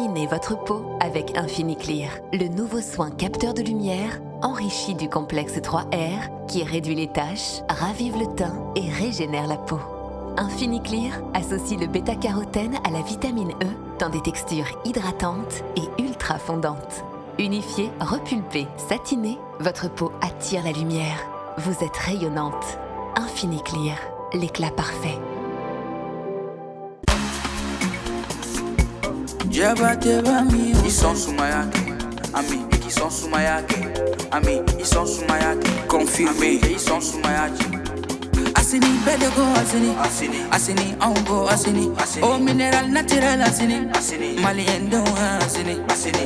Illuminez votre peau avec InfiniClear, le nouveau soin capteur de lumière enrichi du complexe 3R qui réduit les taches, ravive le teint et régénère la peau. InfiniClear associe le bêta-carotène à la vitamine E dans des textures hydratantes et ultra fondantes. Unifiée, repulpée, satinée, votre peau attire la lumière. Vous êtes rayonnante. InfiniClear, l'éclat parfait. Confirmé. Asini, better go Asini, on go Asini. Oh, mineral natural Asini. Malien do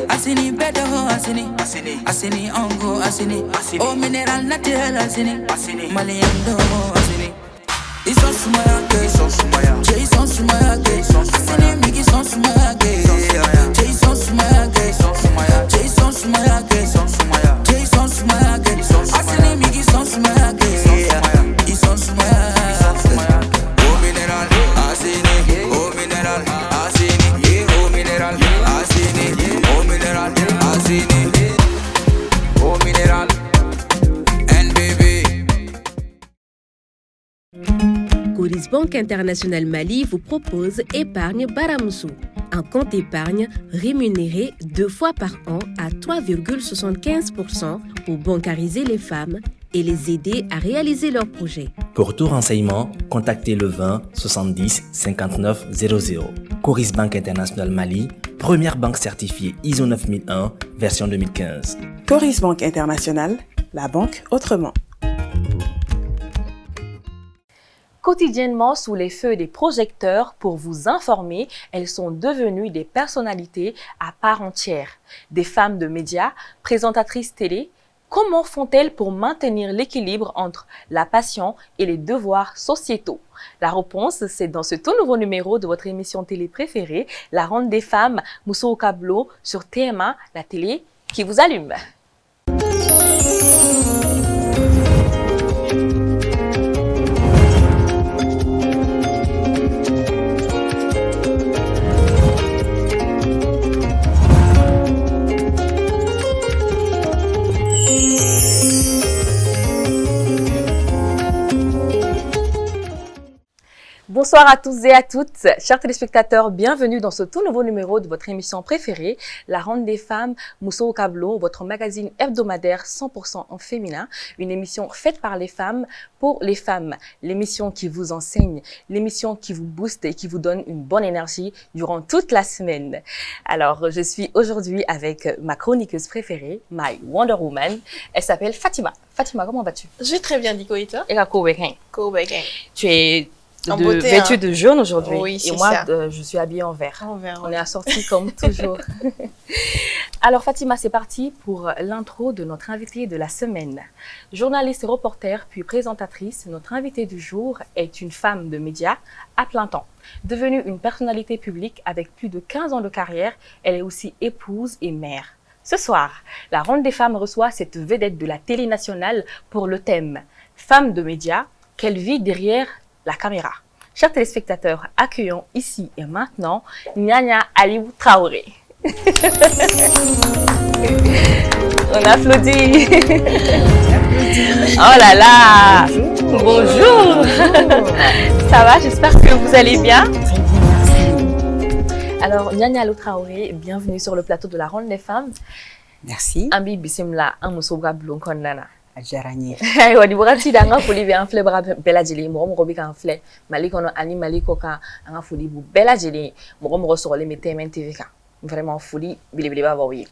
Asini, better go Asini, on go Asini. Oh, mineral natural Asini. Malien do Asini. Ils sont sous ma Jason sous ma Asini, Miki sont sous ma Jason sous ma Jason sous ma Jason sous ma Asini, Miki sont sous ma Coris Banque Internationale Mali vous propose Épargne Baramsou, un compte épargne rémunéré 2 fois par an à 3,75% pour bancariser les femmes et les aider à réaliser leurs projets. Pour tout renseignement, contactez le 20 70 59 00. Coris Banque Internationale Mali, première banque certifiée ISO 9001, version 2015. Coris Banque Internationale, la banque autrement. Quotidiennement sous les feux des projecteurs pour vous informer, elles sont devenues des personnalités à part entière. Des femmes de médias, présentatrices télé, comment font-elles pour maintenir l'équilibre entre la passion et les devoirs sociétaux? La réponse, c'est dans ce tout nouveau numéro de votre émission télé préférée, La Ronde des Femmes, Mousso Kablo, sur TMA, la télé qui vous allume. Bonsoir à tous et à toutes, chers téléspectateurs, bienvenue dans ce tout nouveau numéro de votre émission préférée, La Ronde des Femmes, Mousso Kablo, votre magazine hebdomadaire 100% en féminin, une émission faite par les femmes pour les femmes, l'émission qui vous enseigne, l'émission qui vous booste et qui vous donne une bonne énergie durant toute la semaine. Alors, je suis aujourd'hui avec ma chroniqueuse préférée, My Wonder Woman, elle s'appelle Fatima. Fatima, comment vas-tu? Je vais très bien, Nico, et toi? Et la Kowekin. Kowekin. Tu es beauté, vêtue hein. de jaune aujourd'hui. Oui, c'est et moi, ça. Je suis habillée en vert. En vert, On ouais. est assortis comme toujours. Alors Fatima, c'est parti pour l'intro de notre invitée de la semaine. Journaliste et reporter, puis présentatrice, notre invitée du jour est une femme de médias à plein temps. Devenue une personnalité publique avec plus de 15 ans de carrière, elle est aussi épouse et mère. Ce soir, la Ronde des Femmes reçoit cette vedette de la télé nationale pour le thème « Femme de médias, quelle vit derrière la caméra ?» Chers téléspectateurs, accueillons ici et maintenant Nyanya Aliou Traoré. On applaudit. Oh là là. Bonjour. Ça va, j'espère que vous allez bien. Alors, Nyanya Aliou Traoré, bienvenue sur le plateau de la Ronde des Femmes. Merci. Ambi bisimla amusoga blonkondana. Jaranye. Aywa di wakati da nga foli be an filɛ bara bɛɛ lajɛlen mɔgɔ mɔgɔ bɛ k'an filɛ Mali kɔnɔ ani Mali kɔ kan an ka foli b'u bɛɛ lajɛlen mɔgɔ mɔgɔ sɔgɔlen bɛ TMN TV kan vraiment foli belebeleba b'aw ye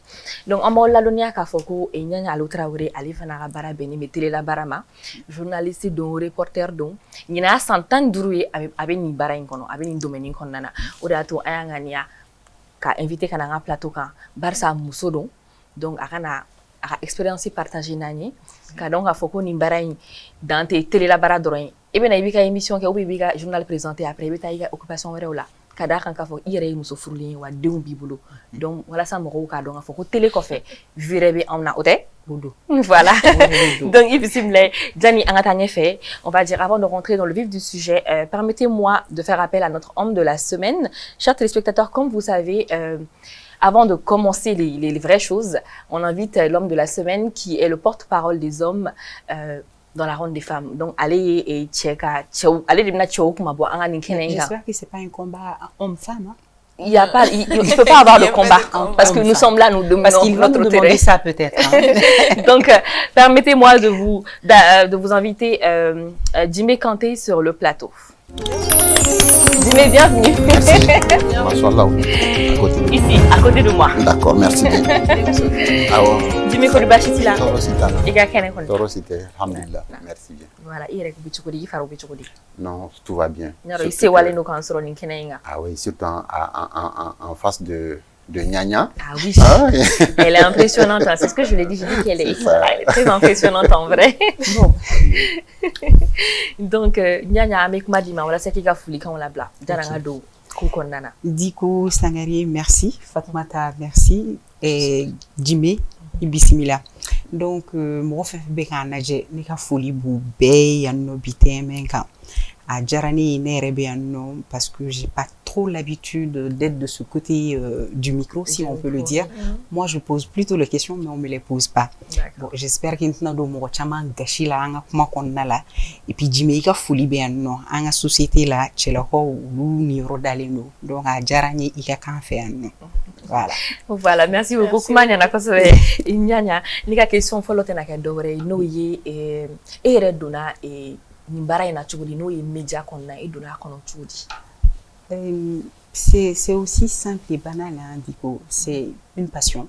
donc an b'aw ladɔnniya k'a fɔ ko Nyanya Aliou Traoré ale fana ka baara bɛnnen bɛ télé la baara ma journaliste don reporter don ɲina y'a san 15 ye a bɛ nin baara in kɔnɔ a bɛ nin domaine in kɔnɔna na o de y'a to an y'an ŋaniya ka invité ka na an ka plateau kan barisa muso don donc a kana a ka expérience partagée n'an ye ka dɔn k'a fɔ ko nin baara in dan tɛ télé la baara dɔrɔn ye i bɛna i b'i ka émission kɛ ou bien i b'i ka journal présenté après i bɛ taa i ka occupation wɛrɛw la ka d'a kan k'a fɔ i yɛrɛ ye muso furulen ye wa denw b'i bolo donc walasa mɔgɔw k'a dɔn k'a fɔ ko télé kɔfɛ vue yɛrɛ bɛ anw na o tɛ voilà donc i bisimila Jani an ka taa ɲɛfɛ on va dire avant de rentrer dans le vif du sujet permettez-moi de faire appel à notre homme de la semaine chers téléspectateurs comme vous savez avant de commencer les vraies choses, on invite l'homme de la semaine qui est le porte-parole des hommes dans la ronde des femmes. Donc, allez et checker, allez de J'espère que c'est pas un combat homme-femme. Hein? Il ne peut pas avoir de combat parce que nous sommes là, nous demandons parce qu'ils vont nous demander ça peut-être. Hein? Donc, permettez-moi de vous inviter Jimé Kanté sur le plateau. Jimé, bienvenue. Bonsoir là, à côté de ici, à côté de moi. D'accord, merci bien. Jimé Kolubachiti là. Toro Cité, alhamdulillah. Merci bien. Voilà, non, tout va bien. Ah oui, surtout en face de Nyanya. Ah oui, elle est impressionnante. C'est ce que je l'ai dit, j'ai dit qu'elle est très impressionnante en vrai. Bon. Donc, Nyanya, avec Madima, voilà ce qui a foulé quand on l'a bla. Diko Sangari, merci. Fatoumata, merci. Et Jimé, Ibisimila. Donc, moi, je suis un folie boubé, un obité, à Djarani, parce que j'ai pas trop l'habitude d'être de ce côté du micro, si on peut le dire. Moi, je pose plutôt les questions, mais on me les pose pas. Bon, j'espère qu'il y a des et puis Jimika folie bien non, en société là, chez le haut ou niro daleno. Donc à Djarani, il y a qu'un fait non. Voilà. Voilà, merci beaucoup. Comment y en a quoi Nyanya, nika question follow tena ka dore no ye e redona e nimbara ina chugudi no ye media konna e dona kono chudi. C'est aussi simple et banal, hein, Diko. C'est une passion.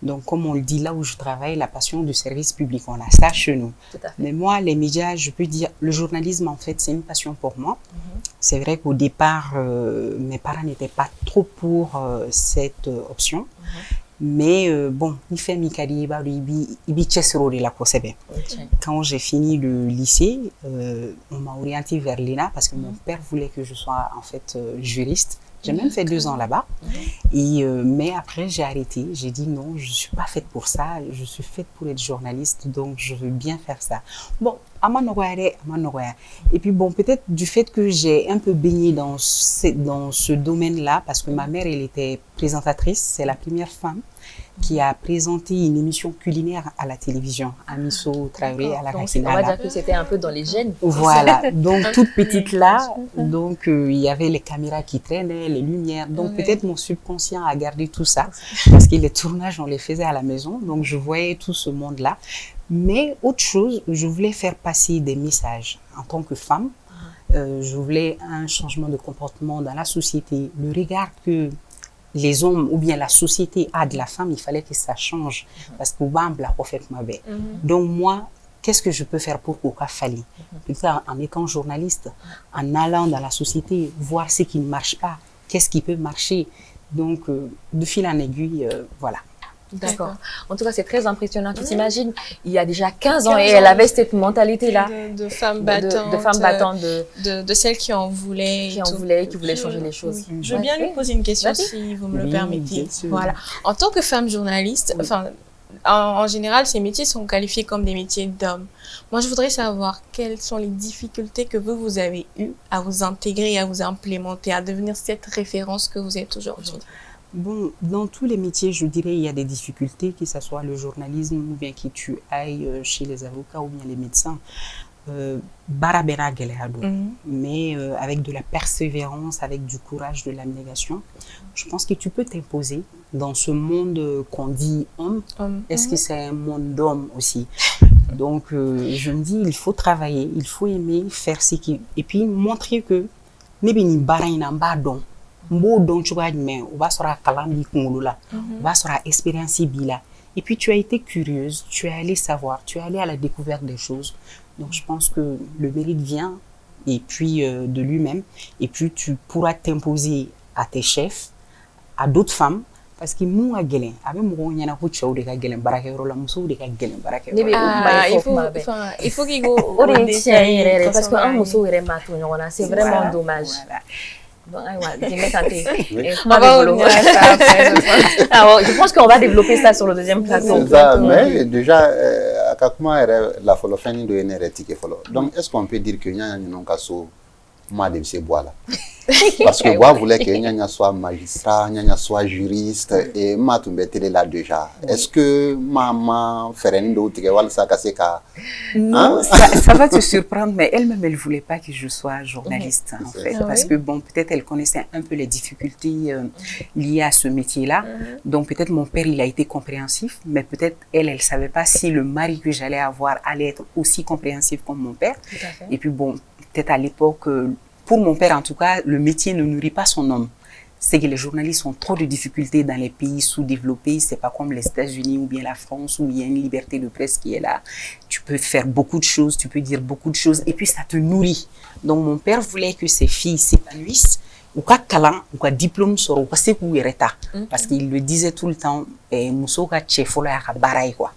Donc, comme on le dit là où je travaille, la passion du service public, on a ça chez nous. Mais moi, les médias, je peux dire, le journalisme, en fait, c'est une passion pour moi. C'est vrai qu'au départ, mes parents n'étaient pas trop pour cette option. Mais bon, quand j'ai fini le lycée, on m'a orienté vers l'ENA parce que mon père voulait que je sois en fait juriste. J'ai même fait 2 ans là-bas. Et mais après, j'ai arrêté. J'ai dit non, je ne suis pas faite pour ça. Je suis faite pour être journaliste, donc je veux bien faire ça. Bon, et puis bon, peut-être du fait que j'ai un peu baigné dans ce domaine-là, parce que ma mère, elle était présentatrice. C'est la première femme qui a présenté une émission culinaire à la télévision, à Misso Traoré, à la Kakinala. On va dire que c'était un peu dans les gènes. Voilà, donc toute petite là, donc il y avait les caméras qui traînaient, les lumières, donc peut-être mon subconscient a gardé tout ça, parce que les tournages, on les faisait à la maison, donc je voyais tout ce monde-là. Mais autre chose, je voulais faire passer des messages en tant que femme, je voulais un changement de comportement dans la société, le regard que les hommes ou bien la société a de la femme, il fallait que ça change parce que donc moi, qu'est-ce que je peux faire pour Oka Fali? En étant journaliste, en allant dans la société, voir ce qui ne marche pas, qu'est-ce qui peut marcher. Donc, de fil en aiguille, voilà. D'accord. En tout cas, c'est très impressionnant. Tu t'imagines, il y a déjà 15 ans, et elle avait cette mentalité-là. De femmes battantes. De femmes battantes. De celles qui en voulaient. Qui voulaient changer les choses. Oui. Je veux bien lui poser une question, si vous me le permettez. Voilà. En tant que femme journaliste, enfin, en général, ces métiers sont qualifiés comme des métiers d'hommes. Moi, je voudrais savoir quelles sont les difficultés que vous avez eues à vous intégrer, à vous implémenter, à devenir cette référence que vous êtes aujourd'hui. Bon, dans tous les métiers, je dirais, il y a des difficultés, que ce soit le journalisme ou bien que tu ailles chez les avocats ou bien les médecins. Mais avec de la persévérance, avec du courage, de l'abnégation, je pense que tu peux t'imposer dans ce monde qu'on dit homme. Est-ce que c'est un monde d'hommes aussi? Donc, je me dis, il faut travailler, il faut aimer, faire ce qui... Et puis, montrer que et puis tu as été curieuse, tu es allée savoir, tu es allée à la découverte des choses. Donc je pense que le mérite vient et puis de lui-même, et puis tu pourras t'imposer à tes chefs, à d'autres femmes, parce que nous à Gelen, avec moi il y a beaucoup de choses de Gelen, barakero la muso de Gelen, barakero. Il faut qu'il go parce que un muso est matou, c'est vraiment dommage. Je pense qu'on va développer ça sur le deuxième plateau. Mais déjà, la folofani de énergétique. Donc, est-ce qu'on peut dire que nous avons moi de ces bois là. Parce que moi voulais que Nyanya soit magistrat, Nyanya soit juriste et moi tombé télé là déjà. Est-ce que maman ferait une autre ça cassé ka? Non, ça va te surprendre, mais elle-même elle voulait pas que je sois journaliste en fait, parce que bon peut-être elle connaissait un peu les difficultés liées à ce métier-là. Donc peut-être mon père il a été compréhensif, mais peut-être elle savait pas si le mari que j'allais avoir allait être aussi compréhensif comme mon père. Et puis bon peut-être à l'époque pour mon père, en tout cas, le métier ne nourrit pas son homme. C'est que les journalistes ont trop de difficultés dans les pays sous-développés. C'est pas comme les États-Unis ou bien la France où il y a une liberté de presse qui est là. Tu peux faire beaucoup de choses, tu peux dire beaucoup de choses et puis ça te nourrit. Donc mon père voulait que ses filles s'épanouissent, ou qu'à calan, ou qu'à diplôme sur ou parce qu'il le disait tout le temps. Muso ka cɛ fɔlɔ y'a ka baara ye quoi.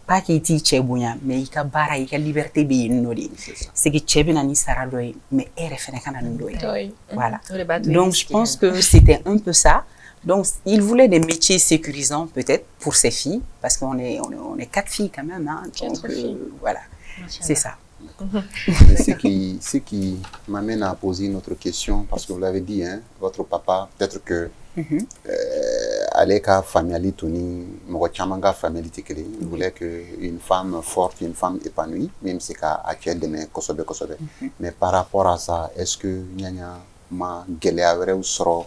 Pas qu'il t'i cɛ bonya, mais i ka baara, i ka liberté bɛ yen nɔ de. C'est que cɛ bɛ na ni sara dɔ ye, mais e yɛrɛ fɛnɛ ka na ni dɔ ye. Voilà. Donc je pense que c'était un peu ça. Donc il voulait des métiers sécurisants peut-être pour ses filles, parce qu'on est 4 filles quand même. Hein, donc voilà, c'est ça. Ce qui m'amène à poser une autre question, parce que vous l'avez dit, hein, votre papa, peut-être que Aleka famille Tony, Mogochamanga famille Tikeli, il voulait qu'une femme forte, une femme épanouie, même si elle est demain Kosobe. Mais par rapport à ça, est-ce que Nyanya ma Geleavere ou Soro,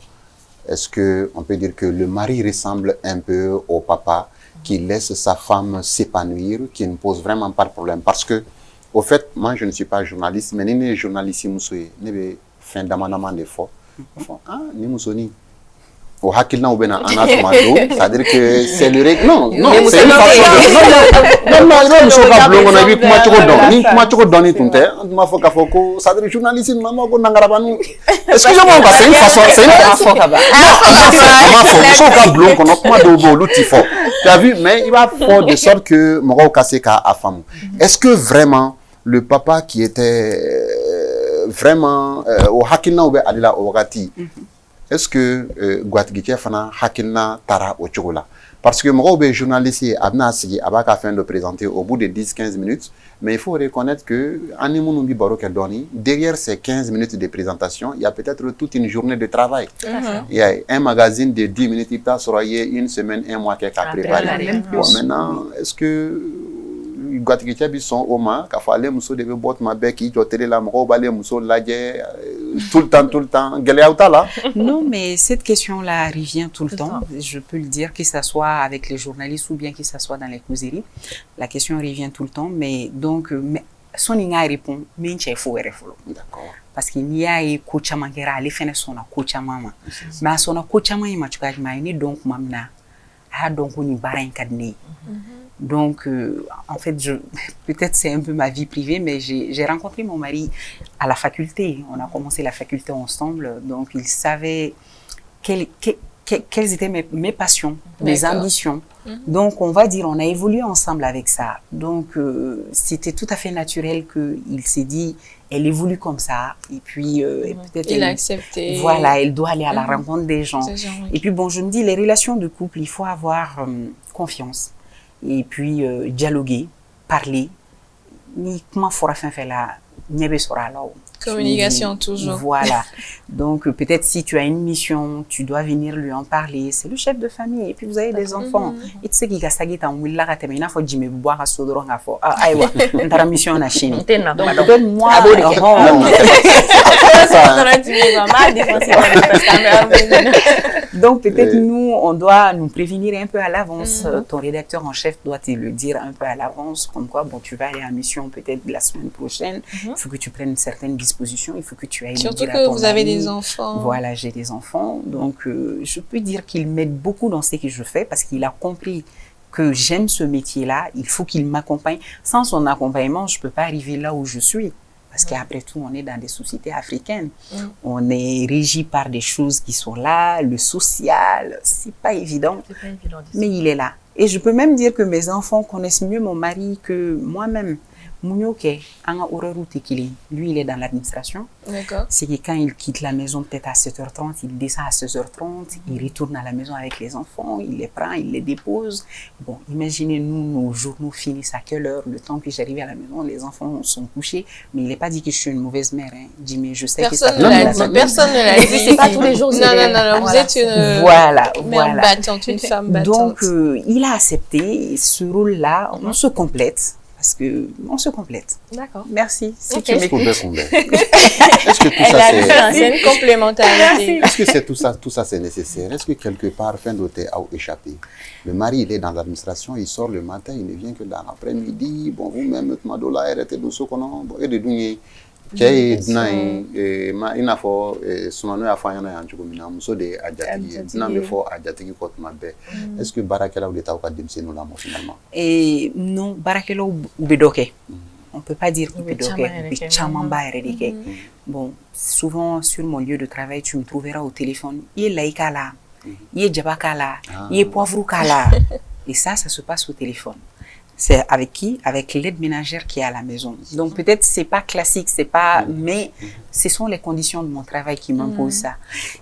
est-ce qu'on peut dire que le mari ressemble un peu au papa qui laisse sa femme s'épanouir, qui ne pose vraiment pas de problème? Parce que au fait, moi je ne suis pas journaliste, mais ni journaliste musoye, ni fin d'amanament de fois. Ah, ni musoni. Au hakilna ou bena anatomato, c'est-à-dire que c'est le règle. Non, c'est une façon de. Non, muso ka blongo na bi kuma choko don. Ni kuma choko don ni tunte. Ma foka foko, c'est-à-dire journaliste maman ko nangarabanu. Excusez-moi, c'est une façon, c'est une façon kaba. Ma foka, muso ka blongo no kuma do bo luti fo. Tu as vu, mais il va faire de sorte que moko kase ka afam. Est-ce que vraiment le papa qui était vraiment au hakilna ou be alila o wakati, est-ce que Guatigike fana hakilna tara o chogola? Parce que moi, je suis journaliste, abna sigi abaka fin de présenter au bout de 10-15 minutes, mais il faut reconnaître que derrière ces 15 minutes de présentation, il y a peut-être toute une journée de travail. Il y a un magazine de 10 minutes, il peut soyez une semaine, un mois qu'elle a préparé. Bon, maintenant, est-ce que Guatigike bison oma ka fale muso de bot ma bec qui jotele la moko balé muso ladje tout le temps geleauta là? Non, mais cette question là revient tout le temps. Je peux le dire, que ça soit avec les journalistes ou bien que ça soit dans les causeries, la question revient tout le temps. Mais donc son inga répond mais il faut refolo. D'accord. Parce qu'il y a coach amangera les fene sona coach amama mais sona coach amama ma tukaj ma ni donc mamna a donc on y bara kadne. Donc, en fait, peut-être c'est un peu ma vie privée, mais j'ai rencontré mon mari à la faculté. On a commencé la faculté ensemble, donc il savait quelles étaient mes passions, mes ambitions. Donc, on va dire, on a évolué ensemble avec ça. Donc, c'était tout à fait naturel qu'il s'est dit, elle évolue comme ça, et puis peut-être il a accepté. Voilà, elle doit aller à la rencontre des gens. Et puis, bon, je me dis, les relations de couple, il faut avoir confiance. Et puis dialoguer, parler. Ni comment fera fin fait là, n'y sera là. Communication toujours. Voilà. Donc peut-être si tu as une mission, tu dois venir lui en parler. C'est le chef de famille et puis vous avez des enfants. Et tu sais qu'il y a ça qui est en willa à terminer. Faut dire mais boire à sodron à fort. Ah aïwa, on a mission en Chine. Donc peut-être moi. Donc peut-être nous, on doit nous prévenir un peu à l'avance. Ton rédacteur en chef doit te le dire un peu à l'avance, comme quoi bon tu vas aller en mission peut-être la semaine prochaine. Il faut que tu prennes certaines dispositions. Il faut que tu ailles surtout le dire à ton que vous avez ami. des enfants. Voilà, j'ai des enfants. Donc, je peux dire qu'il m'aide beaucoup dans ce que je fais parce qu'il a compris que j'aime ce métier-là. Il faut qu'il m'accompagne. Sans son accompagnement, je ne peux pas arriver là où je suis. Parce qu'après tout, on est dans des sociétés africaines. On est régi par des choses qui sont là. Le social, c'est pas évident. Mais il est là. Et je peux même dire que mes enfants connaissent mieux mon mari que moi-même. Mounioke, anga horaire lui il est dans l'administration. D'accord. C'est que quand il quitte la maison peut-être à 7h30, il descend à 16h30, il retourne à la maison avec les enfants, il les prend, il les dépose. Bon, imaginez-nous, nos journaux finissent à quelle heure, le temps que j'arrive à la maison, les enfants sont couchés, mais il n'est pas dit que je suis une mauvaise mère, hein. Dis, mais je sais Personne que ça... Personne ne l'a dit. C'est pas tous les jours. Non, vous êtes une mère battante, une femme battante. Donc, il a accepté ce rôle-là, on se complète. Parce que on se complète. D'accord. Merci. Si tu m'écoutes. Est-ce que tout ça c'est une complémentarité. Est-ce que tout ça c'est nécessaire? Est-ce que quelque part fin d'hôtel a échappé? Le mari il est dans l'administration, il sort le matin, il ne vient que dans l'après-midi. Bon vous-même Madola arrêtez de ce qu'on a et de douiller. Cɛ dunan ye i n'a fɔ Sumano y'a fɔ an ɲɛna yan cogo min na muso de ye a jatigi ye dunan bɛ fɔ a jatigi kɔ tuma bɛɛ est-ce que baarakɛlaw de t'aw ka denmisɛnninw lamɔ finalement? Non, baarakɛlaw u bɛ dɔ kɛ. On peut pas dire qu'il peut dɔ kɛ, u bɛ camanba yɛrɛ de kɛ. Bon, souvent sur mon lieu de travail tu me trouveras au téléphone i ye layi k'a la i ye jaba k'a la i ye poivre k'a la et ça se passe au téléphone. C'est avec qui? Avec l'aide ménagère qui est à la maison. Donc peut-être c'est pas classique, c'est pas, mais ce sont les conditions de mon travail qui m'imposent ça.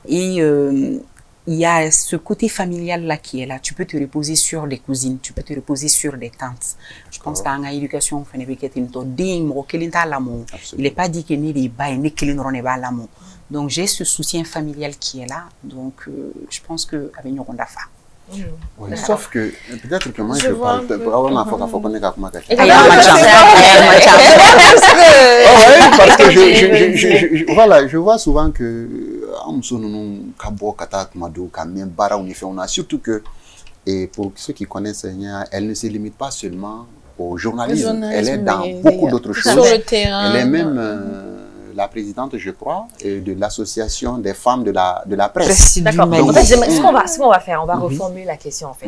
Et il y a ce côté familial là qui est là. Tu peux te reposer sur les cousines, tu peux te reposer sur des tantes. Je pense qu'en éducation, il n'est pas dit que ni l'amour. Donc j'ai ce soutien familial qui est là. Donc je pense que avec nous on a fait. Oui, sauf que peut-être que moi je parle parce que voilà, je vois souvent que surtout que et pour ceux qui connaissent elle ne se limite pas seulement au journalisme, elle est dans beaucoup d'autres choses. Sur le terrain. Elle est même la présidente, je crois, de l'association des femmes de la presse. D'accord. En fait, ce qu'on va faire, on va reformuler la question. En fait.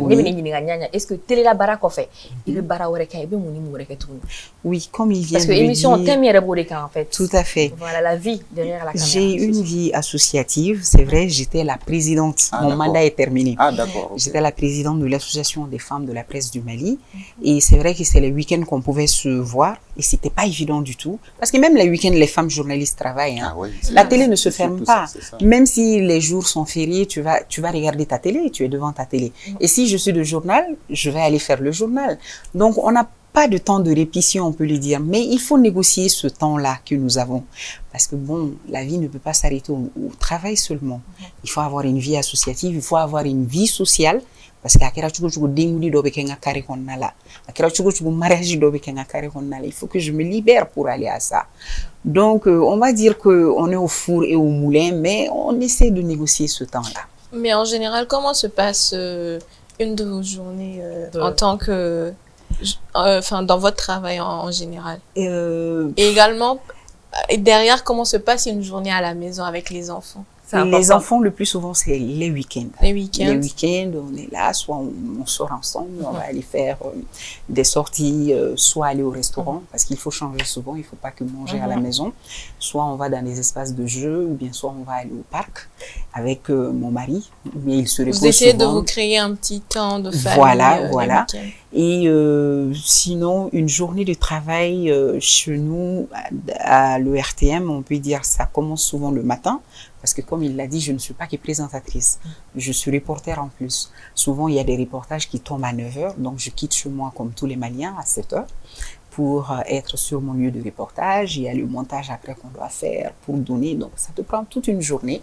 Est-ce que télé la bara fait? Il bara Oui, comme il vient de le dire. Parce que l'émission thème est en fait. Tout à fait. Voilà la vie derrière la caméra. J'ai une vie associative, c'est vrai, j'étais la présidente. Mon mandat est terminé. Ah d'accord. Okay. J'étais la présidente de l'association des femmes de la presse du Mali. Et c'est vrai que c'est les week-ends qu'on pouvait se voir. Et c'était pas évident du tout. Parce que même les week-ends, les femmes journalistes travaillent. Hein. Ah oui, la télé ne se ferme pas. Ça. Même si les jours sont fériés, tu vas regarder ta télé, tu es devant ta télé. Et si je suis de journal, je vais aller faire le journal. Donc on n'a pas de temps de répétition, on peut le dire. Mais il faut négocier ce temps-là que nous avons. Parce que bon, la vie ne peut pas s'arrêter au travail seulement. Il faut avoir une vie associative, il faut avoir une vie sociale. Parce que il faut que je me libère pour aller à ça. Donc, on va dire qu'on est au four et au moulin, mais on essaie de négocier ce temps-là. Mais en général, comment se passe une de vos journées en tant que... Enfin, dans votre travail en général Et également, derrière, comment se passe une journée à la maison avec les enfants? Les enfants, le plus souvent, c'est les week-ends. Les week-ends. Les week-ends, on est là, soit on sort ensemble, on va aller faire des sorties, soit aller au restaurant, parce qu'il faut changer souvent, il ne faut pas que manger à la maison. Soit on va dans des espaces de jeu, ou bien soit on va aller au parc avec mon mari, mais il se repose souvent. Vous essayez de vous créer un petit temps de famille. Voilà. Et sinon, une journée de travail chez nous, à l'ERTM, on peut dire ça commence souvent le matin. Parce que comme il l'a dit, je ne suis pas que présentatrice. Je suis reporter en plus. Souvent, il y a des reportages qui tombent à 9h. Donc, je quitte chez moi comme tous les Maliens à 7h pour être sur mon lieu de reportage. Il y a le montage après qu'on doit faire pour donner. Donc, ça te prend toute une journée.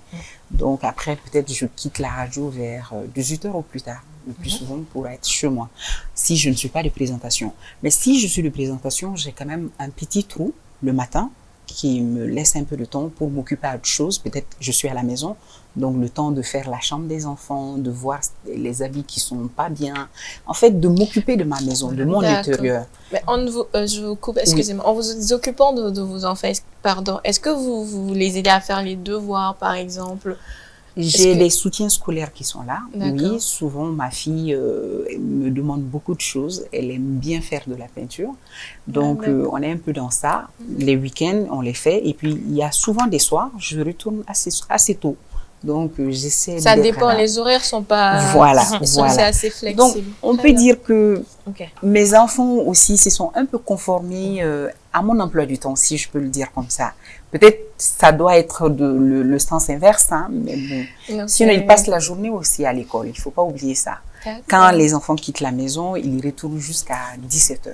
Donc, après, peut-être je quitte la radio vers 18h ou plus tard. Le plus souvent pour être chez moi. Si je ne suis pas de présentation. Mais si je suis de présentation, j'ai quand même un petit trou le matin qui me laisse un peu de temps pour m'occuper d'autre chose. Peut-être je suis à la maison, donc le temps de faire la chambre des enfants, de voir les habits qui sont pas bien. En fait, de m'occuper de ma maison, de mon intérieur. Mais je vous coupe, excusez-moi. En vous occupant de vos enfants, est-ce que vous les aidez à faire les devoirs, par exemple? J'ai les soutiens scolaires qui sont là. Oui, souvent ma fille me demande beaucoup de choses. Elle aime bien faire de la peinture. Donc on est un peu dans ça. Les week-ends, on les fait. Et puis il y a souvent des soirs, je retourne assez tôt. Donc j'essaie de... Ça dépend, les horaires sont pas... Voilà. C'est assez flexible. Donc on peut dire que mes enfants aussi se sont un peu conformés à mon emploi du temps, si je peux le dire comme ça. Peut-être ça doit être le sens inverse, hein, mais bon. Non, Sinon, ils passent la journée aussi à l'école. Il ne faut pas oublier ça. Quand les enfants quittent la maison, ils retournent jusqu'à 17h.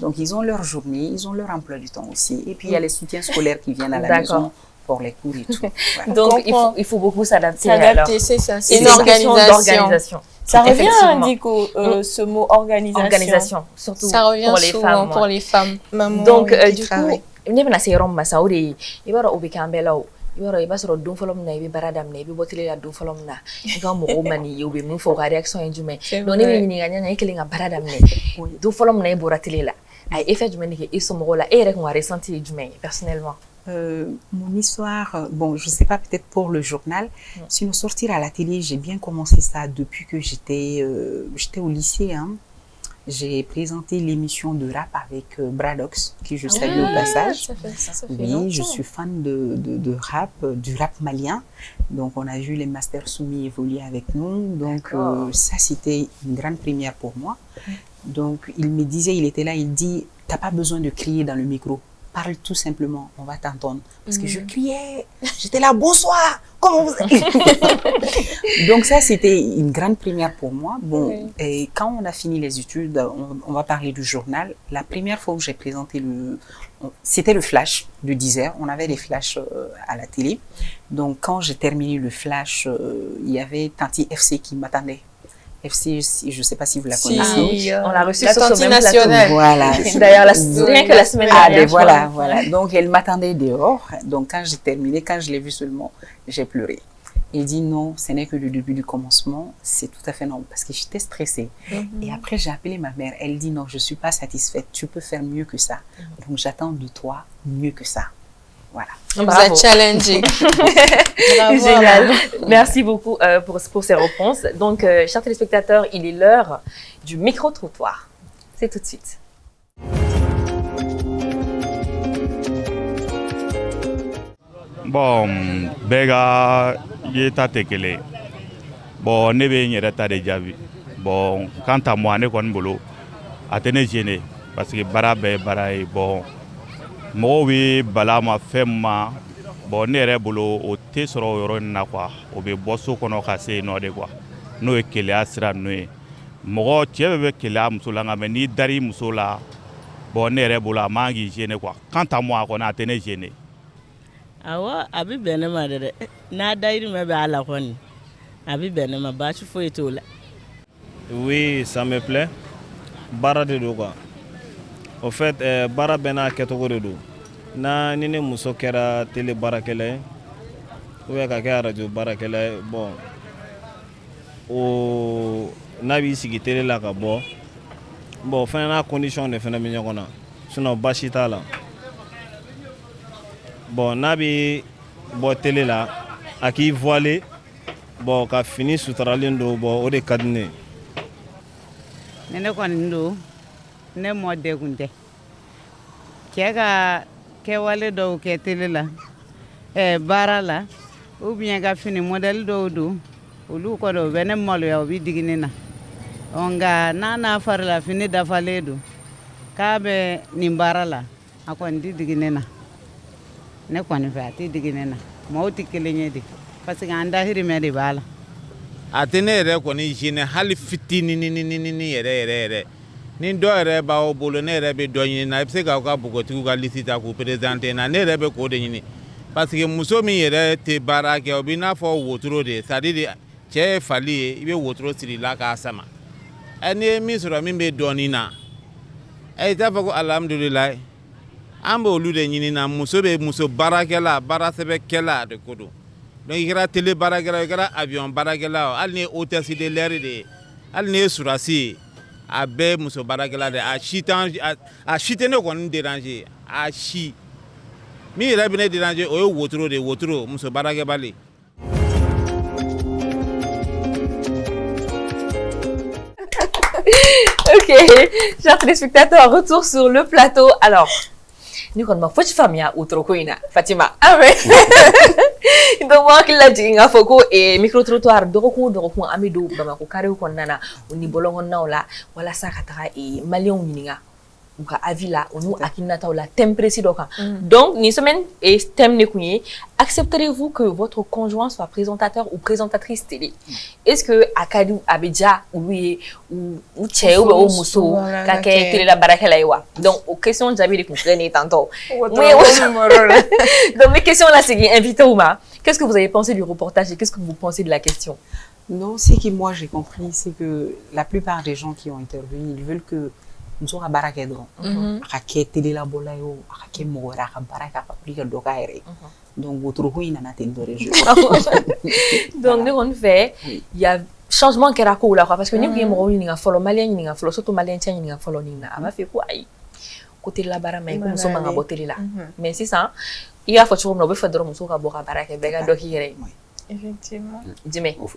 Donc, ils ont leur journée, ils ont leur emploi du temps aussi. Et puis, il y a les soutiens scolaires qui viennent à la maison pour les cours et tout. Voilà. Donc, il faut beaucoup s'adapter. S'adapter, c'est ça. C'est une organisation. Ça revient, Ndiko, ce mot organisation. Organisation, surtout ça revient pour les femmes. Pour les femmes. Donc, du coup, ne bɛna se yɔrɔ min ma sa o de ye i b'a dɔn o bɛ kɛ an bɛɛ la o i b'a dɔn i b'a sɔrɔ don fɔlɔ min na i bɛ baara daminɛ i bɛ bɔ tele la don fɔlɔ min na i ka mɔgɔw ma n'i ye u bɛ min fɔ u ka réaction ye jumɛn donc ne bɛ ɲininka ɲana i kelen ka baara daminɛ don fɔlɔ min na i bɔra tele la a ye effet jumɛn de kɛ i somɔgɔw la e yɛrɛ kun ka ressenti ye jumɛn ye personnellement. Mon histoire, bon, je ne sais pas, peut-être pour le journal, sinon sortir à la télé, j'ai bien commencé ça depuis que j'étais au lycée. Hein. J'ai présenté l'émission de rap avec Bradox, qui je salue au passage. Ça fait oui, longtemps. je suis fan de rap, du rap malien. Donc, on a vu les Masters Soumis évoluer avec nous. Donc, ça, c'était une grande première pour moi. Donc, il me disait, il était là, il dit, t'as pas besoin de crier dans le micro. Parle tout simplement, on va t'entendre. Parce que je criais, j'étais là, bonsoir, comment vous allez? Donc ça, c'était une grande première pour moi. Bon, et quand on a fini les études, on va parler du journal. La première fois où j'ai présenté c'était le flash de 10h. On avait des flashs à la télé. Donc quand j'ai terminé le flash, il y avait Tanti FC qui m'attendait. FC, je ne sais pas si vous la connaissez. On l'a reçue la sur ce même nationale. plateau. Voilà. D'ailleurs, rien que la semaine dernière. Voilà. Donc, elle m'attendait dehors. Donc, quand j'ai terminé, quand je l'ai vue seulement, j'ai pleuré. Il dit non, ce n'est que le début du commencement. C'est tout à fait normal parce que j'étais stressée. Et après, j'ai appelé ma mère. Elle dit non, je ne suis pas satisfaite. Tu peux faire mieux que ça. Donc, j'attends de toi mieux que ça. Voilà. Vous êtes challengé. Génial. Merci beaucoup pour ces réponses. Donc, chers téléspectateurs, il est l'heure du micro-trottoir. C'est tout de suite. Bon, bega yeta tekele. Bon, ne be nyere ta de jabi. Bon, quant à moi, ne kon bolo atene gêné parce que bara be bara e bon. Mɔgɔw bɛ bala ma fɛn ma bon ne yɛrɛ bolo o tɛ sɔrɔ o yɔrɔ in na quoi o bɛ bɔ so kɔnɔ ka se yen nɔ de quoi n'o ye keleya sira ninnu ye mɔgɔ cɛ bɛ keleya muso la nka mɛ n'i dar'i muso la bon ne yɛrɛ bolo a man k'i gêner quoi quant à moi kɔni a tɛ ne gêner. Awɔ a bɛ bɛn ne ma dɛ n'a dayirimɛ bɛ a la kɔni a bɛ bɛn ne ma baasi foyi t'o la. Oui, ça me plaît. Baara de do quoi. Au fait, baara bɛɛ n'a kɛcogo de don. Ni ne muso kɛra télé baarakɛla ye ou bien ka kɛ radio baarakɛla ye bon o n'a b'i sigi télé la ka bɔ bon o fana n'a condition de fana bɛ ɲɔgɔn na sinon baasi t'a la. Bon n'a bɛ bɔ télé la a k'i voiler bon ka fini suturalen don bon o de ka di ne ye. Ne kɔni don ne mɔ degun tɛ cɛ ka kɛwale dɔw kɛ tele la baara la ou bien ka fini modèle dɔw don olu kɔni o bɛ ne maloya o bɛ digi ne na nka n'a fari la fini dafalen don k'a bɛ nin baara la a kɔni tɛ digi ne na ne kɔni fɛ a tɛ digi ne na maaw tɛ kelen ye de parce que an dahirimɛ de b'a la. A tɛ ne yɛrɛ kɔni gêner hali fitinin yɛrɛ. Ni dɔ yɛrɛ b'aw bolo ne yɛrɛ bɛ dɔ ɲini na i bɛ se k'aw ka bogotigiw ka liste ta k'u présenter na ne yɛrɛ bɛ k'o de ɲini parce que muso min yɛrɛ tɛ baara kɛ o b'i n'a fɔ wotoro de c'est à dire cɛ ye fali ye i bɛ wotoro siri la k'a sama n'i ye min sɔrɔ min bɛ dɔɔnin na i t'a fɔ ko alhamdulilayi an bɛ olu de ɲini na muso bɛ muso baarakɛla baara sɛbɛkɛla de ko don donc i kɛra télé baarakɛla i kɛra avion baarakɛla hali ni ye hôtesse de l'air de ye hali ni ye surasi ye. A bɛɛ muso baarakɛla de a si tɛ ne kɔni déranger a si min yɛrɛ bɛ ne déranger o ye wotoro de wotoro muso baarakɛbali. Ok, chers téléspectateurs, retour sur le plateau. Alors, nous avons fait famille outre Koina, Fatima. Ah ouais. Donc moi qui l'a dit, il faut que micro trottoir doroko amido bamako kare ko nana oni bolongo na ola wala sa katara e malion mininga ou ka avis là ou nous akinata ou la thème précis donc ni semaine et thème ne kunye accepterez-vous que votre conjoint soit présentateur ou présentatrice télé? Est-ce que akadi abedja ou lui ou che ou muso ka ke télé la barakela iwa? Donc aux questions j'avais de comprendre tantôt. Donc mes questions là c'est invité Ouma. Qu'est-ce que vous avez pensé du reportage et qu'est-ce que vous pensez de la question? Non, ce que moi j'ai compris, c'est que la plupart des gens qui ont intervenu, ils veulent que nous soyons baraké dron. Raké télé la bolayo, raké mora, baraka paprika dokaire. Donc votre roi n'a pas été jeu. Donc nous on fait, il y a changement qui est là parce que nous qui aimons ni nga follow malien ni nga follow surtout malien tient ni nga follow ni nga. Ava fait quoi ay côté la bara mais comme ça manga botelé là. Mais c'est ça. Il y a faut toujours nous faire dron muso ka boka baraké bega dokire. Effectivement.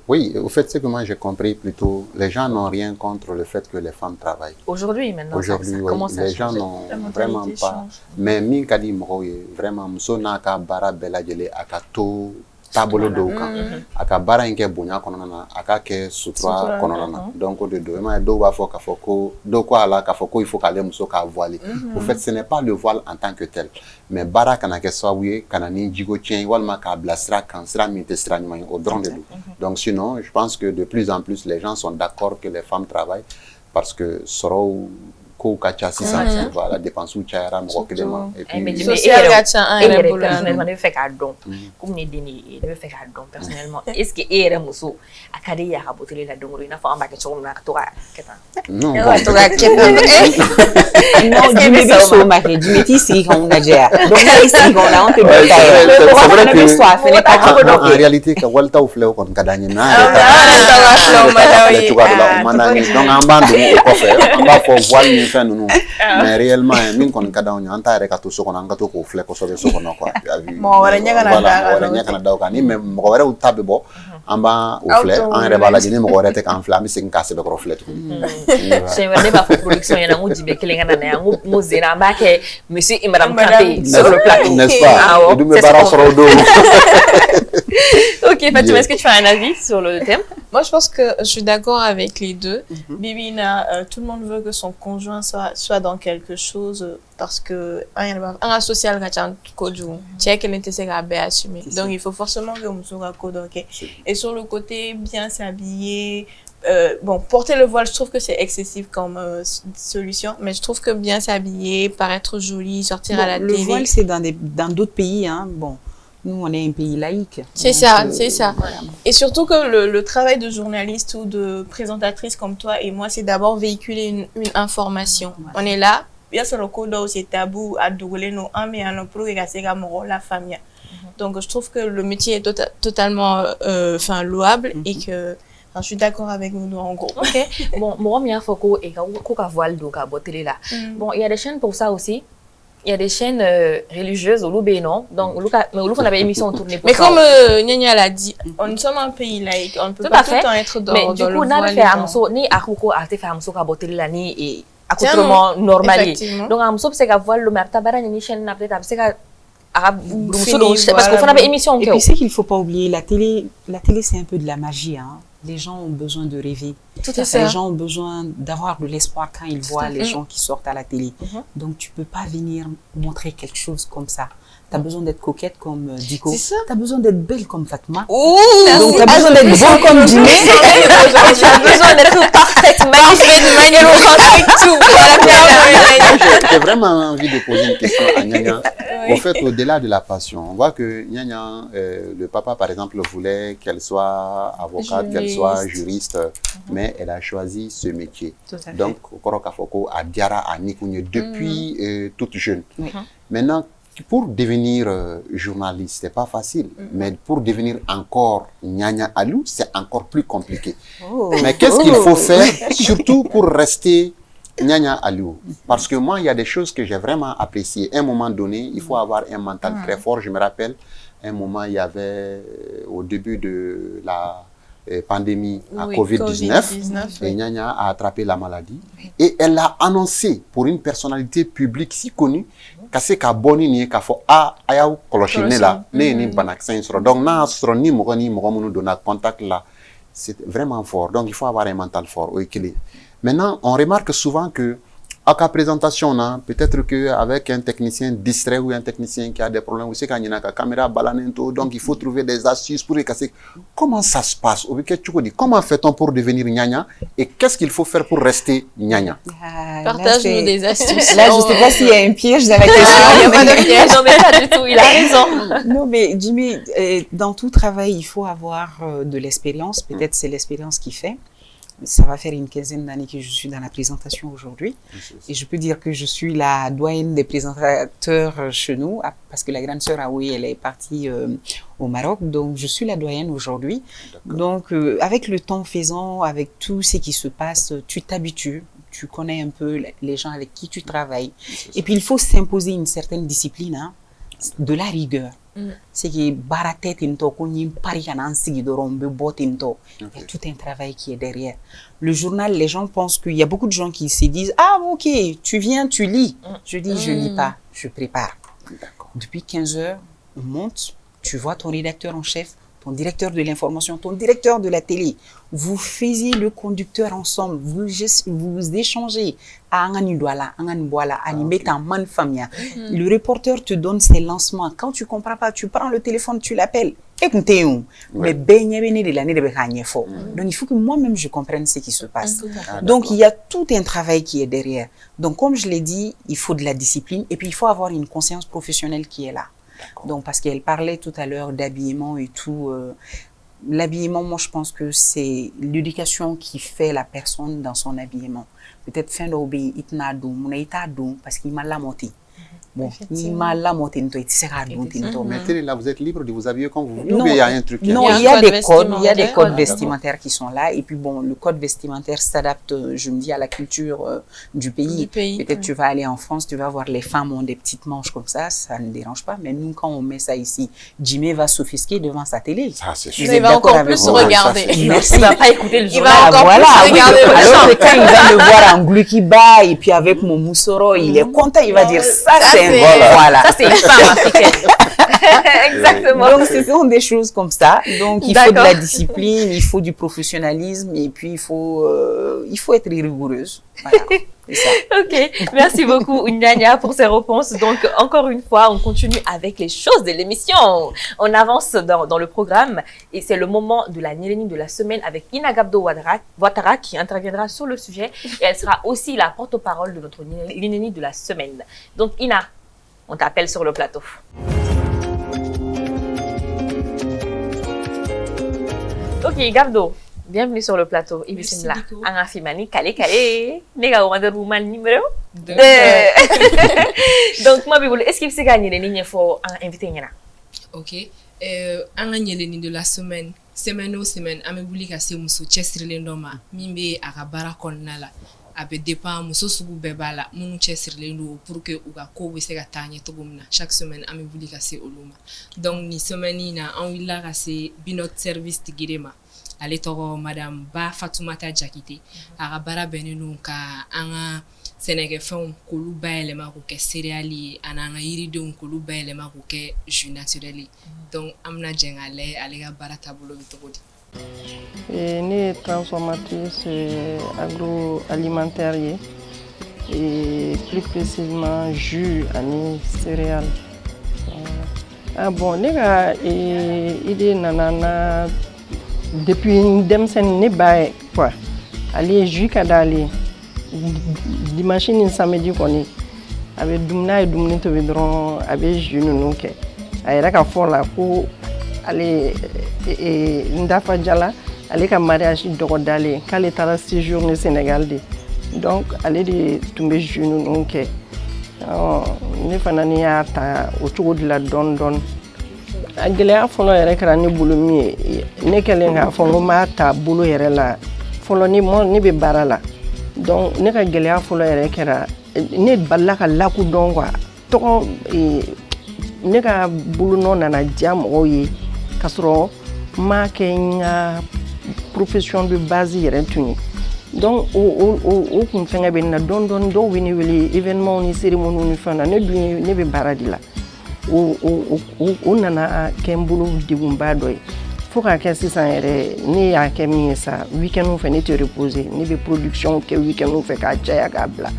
Oui, au fait, c'est que moi j'ai compris plutôt, les gens n'ont rien contre le fait que les femmes travaillent. Aujourd'hui, maintenant, aujourd'hui, les gens n'ont vraiment pas. Mais Minkadi Mroye, vraiment, Msonaka Bara Bela Jele Akato tabolo doka aka bara inke bonya konona aka ke sutra konona donc de deux mais do ba foka foko do ko ala ka foko il faut qu'aller muso ka voiler au fait ce n'est pas le voile en tant que tel mais bara kana ke sawiye kana ni jigo tien walma ka blastra kan sra mitestra ni au drone de donc sinon je pense que de plus en plus les gens sont d'accord que les femmes travaillent parce que soro ko kacha sisa voilà dépense ou chara mo kelema et puis social gacha personnellement ne fait ka don comme ni dini ne fait ka don personnellement est-ce que era muso akade ya ka botele la dongoro ina fa ambake choro na to ka keta non to ka keta non du me so ma he du meti si on a déjà donc ici on a on peut dire c'est vrai que en réalité ka walta ou fleo kon kadanye na donc ambandu ko faire on va faut voir mais réellement min kon kada on anta reka to soko nanga to ko fle ko so no quoi mo wara nyaka na daw kan ni même mo wara utabe bo amba o fle en reba la dini mo wara te kan fla mi sin kasse be ko fle to c'est vrai pas production yana mo dibe kelenga na ya mo zena ba ke monsieur et madame Kanté sur le plateau n'est-ce pas du me bara soro do OK Fatima, est-ce que tu as un avis sur le thème? Moi je pense que je suis d'accord avec les deux. Bibina, tout le monde veut que son conjoint soit dans quelque chose parce que un social gachan koju check l'intérêt à assumer. Donc il faut forcément que musoga kodoke. Et sur le côté bien s'habiller bon, porter le voile, je trouve que c'est excessif comme solution, mais je trouve que bien s'habiller, paraître jolie, sortir à la télé. Le voile, c'est dans d'autres pays, hein. Bon, nous, on est un pays laïque. C'est ça, c'est ça. Voilà. Et surtout que le travail de journaliste ou de présentatrice comme toi et moi, c'est d'abord véhiculer une information. On est là, bien sûr, le code c'est tabou à doubler nos âmes et à nos pro et la famille. Donc, je trouve que le métier est totalement louable et que je suis d'accord avec nous en gros. OK. Bon, moi, il faut qu'on voile donc à botter là. Bon, il y a des chaînes pour ça aussi. Il y a des chaînes religieuses au Loubé, non? Donc, on avait émission en tournée pour mais comme Nyanya l'a dit, on sommes un pays laïque, on ne peut pas tout le temps être dans le voile. Mais du coup, on a fait un ni à Kouko, à faire un à botter là, ni et accoutrement normal. Donc, un c'est qu'à voile le marta bara ni chaîne n'a peut-être c'est qu'à parce qu'on avait émission. Et puis, c'est qu'il ne faut pas oublier, la télé, c'est un peu de la magie, hein. Les gens ont besoin de rêver. Les gens ont besoin d'avoir de l'espoir quand ils voient les gens qui sortent à la télé. Donc, tu ne peux pas venir montrer quelque chose comme ça. Tu as besoin d'être coquette comme Diko. Tu as besoin d'être belle comme Fatma. Donc, tu as besoin d'être beau comme Dime. Tu as besoin d'être parfaite, magnifique, J'ai vraiment envie de poser une question à Nyanya. En fait, au-delà de la passion, on voit que Nyanya, le papa, par exemple, voulait qu'elle soit avocate, qu'elle soit juriste, mais elle a choisi ce métier. Donc, Koroka Foko a Diara à Nikounye depuis toute jeune. Maintenant, pour devenir journaliste, c'est pas facile, mais pour devenir encore Nyanya Alou, c'est encore plus compliqué. Mais qu'est-ce qu'il faut faire, surtout pour rester Nyanya Alou? Parce que moi, il y a des choses que j'ai vraiment appréciées. À un moment donné, il faut avoir un mental très fort. Je me rappelle, un moment, il y avait, au début de la pandémie à COVID-19, et Nyanya a attrapé la maladie. Et elle a annoncé, pour une personnalité publique si connue, qu'elle ka boni ni ka fo a ayaw koloshine la ne ni banaksin sur donc na sur ni mo munu dona contact là, c'est vraiment fort. Donc il faut avoir un mental fort au équilibre. Maintenant, on remarque souvent que à la présentation, peut-être qu'avec un technicien distrait ou un technicien qui a des problèmes, aussi quand il y a une caméra balanento, donc il faut trouver des astuces pour les casser. Comment ça se passe? Comment fait-on pour devenir Nyanya et qu'est-ce qu'il faut faire pour rester Nyanya? Partage-nous des astuces. Là, je ne sais pas s'il y a un piège dans la question. Il n'y a pas de piège, non mais pas du tout, il a raison. Non mais Jimmy, dans tout travail, il faut avoir de l'expérience. Peut-être c'est l'expérience qui fait. Ça va faire une quinzaine d'années que je suis dans la présentation aujourd'hui. Et je peux dire que je suis la doyenne des présentateurs chez nous, parce que la grande sœur Aoui, elle est partie au Maroc. Donc, je suis la doyenne aujourd'hui. Donc, avec le temps faisant, avec tout ce qui se passe, tu t'habitues. Tu connais un peu les gens avec qui tu travailles. Et puis, il faut s'imposer une certaine discipline, de la rigueur. C'est que baratet into konyi pari kana nsigi dorombe botinto. Il y a tout un travail qui est derrière. Le journal, les gens pensent qu'il y a beaucoup de gens qui se disent ah ok, tu viens, tu lis. Je dis je lis pas, je prépare. Depuis 15 heures, on monte, tu vois ton rédacteur en chef, ton directeur de l'information, ton directeur de la télé. Vous faisiez le conducteur ensemble, vous échangez. Le reporter te donne ses lancements. Quand tu ne comprends pas, tu prends le téléphone, tu l'appelles. Écoutez, mais donc il faut que moi-même je comprenne ce qui se passe. Donc il y a tout un travail qui est derrière. Donc comme je l'ai dit, il faut de la discipline et puis il faut avoir une conscience professionnelle qui est là. Donc parce qu'elle parlait tout à l'heure d'habillement et tout. L'habillement, moi je pense que c'est l'éducation qui fait la personne dans son habillement. Peut-être fin d'obéir, parce qu'il m'a la monté. Bon, il m'a la monté, Maintenant, là, vous êtes libre de vous habiller comme vous voulez. Non, il y a un truc. Non, il y a des codes, il y a des codes vestimentaires qui sont là. Et puis bon, le code vestimentaire s'adapte, je me dis, à la culture du pays. Peut-être tu vas aller en France, tu vas voir les femmes ont des petites manches comme ça ne dérange pas. Mais nous, quand on met ça ici, Jimmy va s'offusquer devant sa télé. Ça, c'est sûr. Il va encore plus se regarder. Il va pas écouter le Il journal. va encore plus regarder. Alors que quand il va me voir en glukiba et puis avec mon moussoro, il est content, il va dire ça c'est voilà. Ça, c'est une femme africaine. Exactement. Donc, ce sont des choses comme ça. Donc, il faut de la discipline, il faut du professionnalisme et puis il faut être rigoureuse. Voilà. Ça. Ok, merci beaucoup Nyanya pour ces réponses. Donc encore une fois, on continue avec les choses de l'émission. On avance dans le programme et c'est le moment de la Nyeleni de la semaine avec Ina Gabdo Ouattara qui interviendra sur le sujet et elle sera aussi la porte-parole de notre Nyeleni de la semaine. Donc Ina, on t'appelle sur le plateau. Ok, Gabdo. Bienvenue sur le plateau. Ibissimla. Anga Fimani, Kale. Nega Wonder Woman numéro 2. Donc, moi, est-ce que vous avez gagné pour inviter Nyana? Ok. Anga Nyeleni de la semaine. Semaine au semaine, ame buli ka se muso chesirle ndoma. Mimbe akabara konnala. Abe dépend muso sugu bebala. Munu chesirle ndo pour que uga ko be se ka tanye to gomna. Chaque semaine, ame buli ka se oluma. Donc, ni semaine na an willa ka se binot service tigirema. Ale tɔgɔ madame Ba Fatoumata Jakite a ka baara bɛnnen don ka an ka sɛnɛkɛfɛnw k'olu bayɛlɛma k'o kɛ céréales ye ani an ka yiridenw k'olu bayɛlɛma k'o kɛ jus naturel ye donc an bɛna jɛn k'a lajɛ ale ka baara taabolo bɛ cogo di. Ne ye transformatrice agroalimentaire ye et plus précisément jus ani céréales. Bon ne ka idée nana na depuis denmisɛnnin ne ba quoi ale ye jus ka d'ale ye dimanche ni samedi kɔni a bɛ n'a ye dumuni tobi dɔrɔn a bɛ jus ninnu kɛ a yɛrɛ ka fɔ la ko ale Ndafa Jala ale ka mariage dɔgɔ d'ale ye k'ale taara séjour ni Sénégal de donc ale de tun bɛ jus ninnu kɛ ne fana ni y'a ta o cogo de la dɔɔni dɔɔni. A gɛlɛya fɔlɔ yɛrɛ kɛra ne bolo min ye ne kɛlen k'a fɔ n ko n b'a ta bolo yɛrɛ la fɔlɔ ne bɛ baara la donc ne ka gɛlɛya fɔlɔ yɛrɛ kɛra ne balila ka lakodɔn quoi tɔgɔ ne ka bolonɔ nana diya mɔgɔw ye k'a sɔrɔ n m'a kɛ n ka profession de base yɛrɛ tun ye donc o kun fɛngɛ bɛ n na dɔɔni dɔɔni dɔw bɛ ne wele événement ni cérémonie ni fɛn na ne dun ne bɛ baara de la. O nana kɛ n bolo degunba dɔ ye fo k'a kɛ sisan yɛrɛ ne y'a kɛ min ye sa week-end fɛ ne tɛ reposer ne bɛ production kɛ week-end fɛ k'a caya k'a bila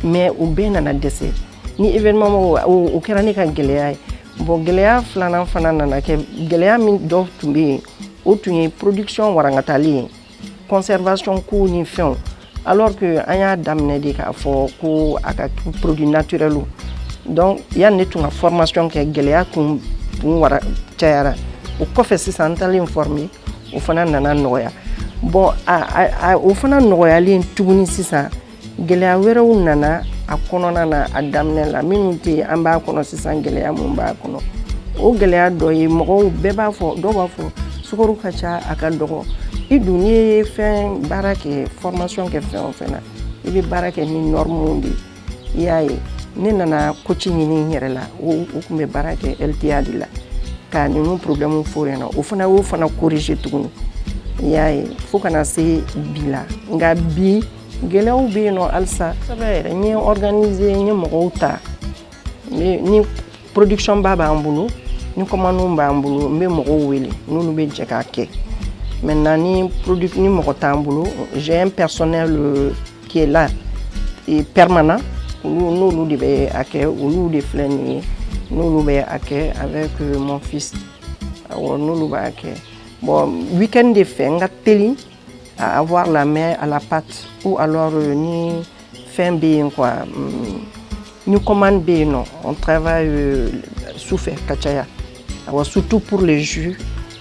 mais u bɛɛ nana dɛsɛ ni événement o kɛra ne ka gɛlɛya ye bon gɛlɛya filanan fana nana kɛ gɛlɛya min dɔ tun bɛ yen o tun ye production warankatali ye conservation kow ni fɛnw alors que an y'a daminɛ de k'a fɔ ko a ka produit naturel donc yanni ne tun ka formation kɛ gɛlɛya tun wara cayara o kɔfɛ sisan n taalen former o fana nana nɔgɔya bon o fana nɔgɔyalen tuguni sisan gɛlɛya wɛrɛw nana a kɔnɔna na a daminɛ la minnu tɛ an b'a kɔnɔ sisan gɛlɛya mun b'a kɔnɔ o gɛlɛya dɔ ye mɔgɔw bɛɛ b'a fɔ dɔw b'a fɔ sukaro ka ca a ka dɔgɔ i dun n'i ye fɛn baara kɛ formation kɛ fɛn o fɛn na i bɛ baara kɛ ni normes de i y'a ye ne nana coach ɲini n yɛrɛ la o tun bɛ baara kɛ LTA de la ka ninnu problème fɔ yen nɔ o fana y'o fana corriger tuguni i y'a ye fo kana se bi la nka bi gɛlɛyaw bɛ yen nɔ halisa sɛbɛ yɛrɛ n ye organiser n ye mɔgɔw ta ni production ba b'an bolo ni commande b'an bolo n bɛ mɔgɔw wele n'olu bɛ jɛ k'a kɛ maintenant ni mɔgɔ t'an bolo j'ai un personnel qui est là et permanent n'olu de bɛ a kɛ olu de filɛ nin ye n'olu bɛ a kɛ avec mon fils awɔ n'olu b'a kɛ bon week-end de fɛ n ka teli à avoir la main à la pâte ou alors ni fɛn bɛ yen quoi ni commande bɛ yen nɔ on travaille sufɛ ka caya awɔ surtout pour les jus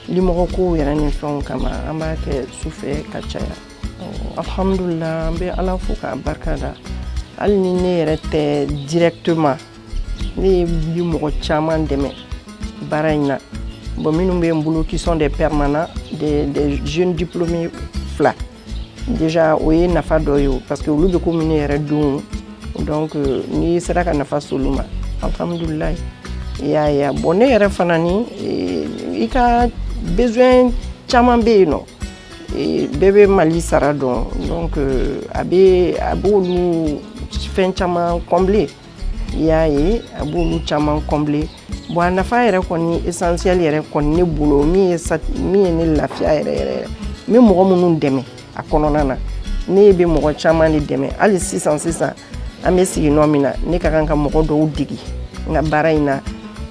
limɔgɔ ko yɛrɛ ni fɛnw kama an b'a kɛ sufɛ ka caya alhamdulillah an bɛ ala fo k'a barika da hali ni ne yɛrɛ tɛ directement ne bi mɔgɔ caman dɛmɛ baara in na bon minnu bɛ n bolo qui sont des permanents des jeunes diplômés fila déjà o ye nafa dɔ ye parce que olu bɛ komi ne yɛrɛ denw donc ni sera ka nafa s'olu ma alhamdulillah i y'a ye bon ne yɛrɛ fana ni i ka besoin caman bɛ yen nɔ bɛɛ bɛ Mali sara dɔn donc a b'olu fɛn caman combler i y'a ye a b'olu caman combler bon a nafa yɛrɛ kɔni essentiel yɛrɛ kɔni ne bolo min ye ne lafiya yɛrɛ n bɛ mɔgɔ minnu dɛmɛ a kɔnɔna na ne bɛ mɔgɔ caman de dɛmɛ hali sisan an bɛ sigi nɔ min na ne ka kan ka mɔgɔ dɔw degi n ka baara in na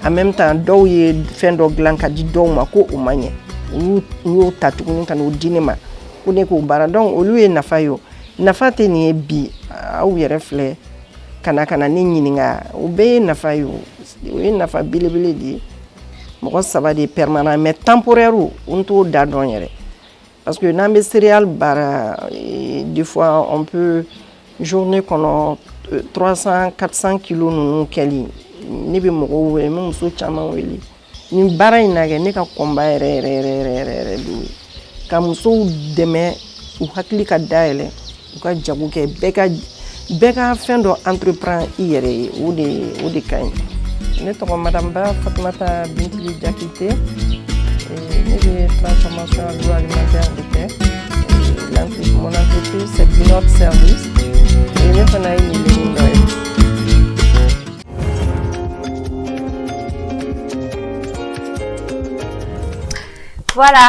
en même temps dɔw ye fɛn dɔ dilan ka di dɔw ma ko o ma ɲɛ olu y'o ta tuguni ka n'o di ne ma ko ne k'o baara donc olu ye nafa ye o nafa tɛ nin ye bi aw yɛrɛ filɛ ka na ne ɲininka o bɛɛ ye nafa ye o ye nafa belebele de ye mɔgɔ saba de permanent mais temporaire n t'o da dɔn yɛrɛ parce que n'an bɛ céréale baara des fois on peut journée kɔnɔ 300-400 kilos ninnu kɛli ne bɛ mɔgɔw wele n bɛ muso caman wele nin baara in na kɛ ne ka kɔnba yɛrɛ de ye ka musow dɛmɛ u hakili ka dayɛlɛ u ka jago kɛ bɛɛ ka fɛn dɔ entreprendre i yɛrɛ ye o de ka ɲi ne tɔgɔ madame Ba Fatumata Bintili Jakite ne bɛ transformation agroalimentaire de kɛ mon entreprise c'est Binord Service et ne fana ye ɲinini dɔ ye. Voilà.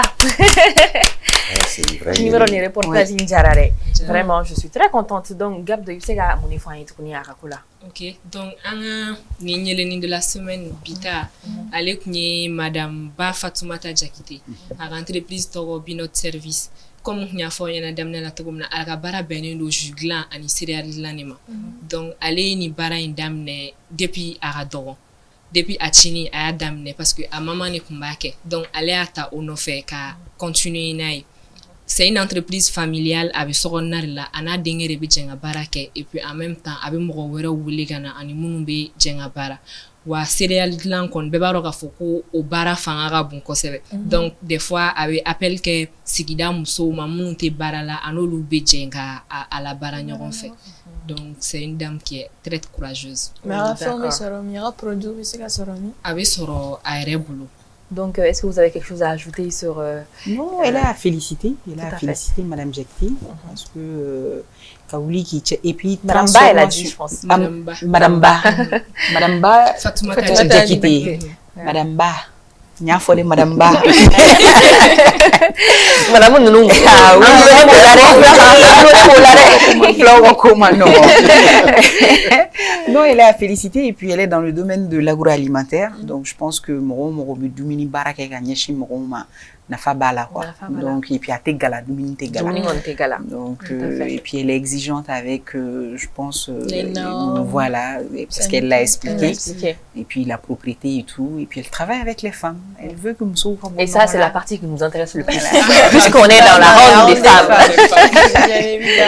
C'est Numéro de reportage Injarare. Vraiment, je suis très contente. Donc, Gab de Yusega, mon enfant est tourné à Rakula. Ok, donc, on a de la semaine, Bita, avec Madame Ba Fatoumata Jakite, à l'entreprise Toro Binord Service. Comme on a fait un dame na togomna ala bara benen do juglan ani céréales lanema. Donc, allez ni bara une dame depuis Aradoro. Depuis à Chini à damne parce que à maman ne kumbake donc aller à ta ono fait ka continuer nai c'est une entreprise familiale avec soronnar la ana dengere bi jenga barake et puis en même temps avec mo wera wuli gana ani munu be jenga bara wa céréales lan kon be baro ka foko o bara fanga ga bon kosebe donc des fois avec appel que sigida muso ma munu te bara la anolu be jenga à la bara nyoron fait. Donc, c'est une dame qui est très courageuse. Mais à la fin, il y aura produit, c'est qu'à Soromi. Avec Soro, à boulot. Donc, est-ce que vous avez quelque chose à ajouter sur... Non, elle a félicité. Elle a félicité Madame Jakite. Parce que Kaouli qui... Et puis... Madame Ba, elle a dit, je pense. Madame Ba. Madame Ba. Fatoumata Jakite. Madame Ba. Nya fole Madame Ba. Madame Nounou. Ah oui. Non, elle est à féliciter et puis elle est dans le domaine de l'agroalimentaire. Donc, je pense que Moro Dumini Barake Ganyeshi Moroma Nafa Bala, quoi. Donc, et puis à Tegala, Dumini Tegala. Donc, et puis elle est exigeante avec, je pense, les normes. Voilà, parce qu'elle l'a expliqué. Et puis la propriété et tout. Et puis elle travaille avec les femmes. Elle veut que nous soyons. Et ça, c'est la partie qui nous intéresse le plus. Puisqu'on est dans la ronde des femmes.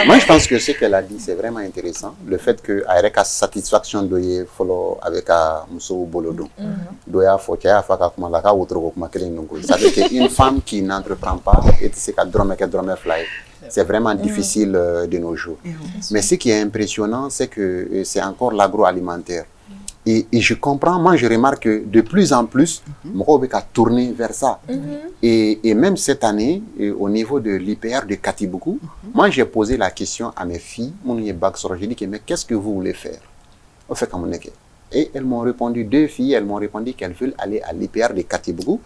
Moi, je pense que ce qu'elle a dit, c'est vraiment intéressant. Le fait que avec la satisfaction de follow avec Mousso Bolodo, doya fotia faka kuma la ka wotro kuma kelen nungu. Ça veut dire qu'une femme qui n'entreprend pas et c'est qu'à drôme fly. C'est vraiment difficile de nos jours. Mais ce qui est impressionnant, c'est que c'est encore l'agroalimentaire. Et je comprends, moi je remarque que de plus en plus, Morobe a tourné vers ça. Et même cette année, au niveau de l'IPR de Katibuku, moi j'ai posé la question à mes filles, j'ai dit, mais qu'est-ce que vous voulez faire? Et elles m'ont répondu, 2 filles, elles m'ont répondu qu'elles veulent aller à l'IPR de Katibuku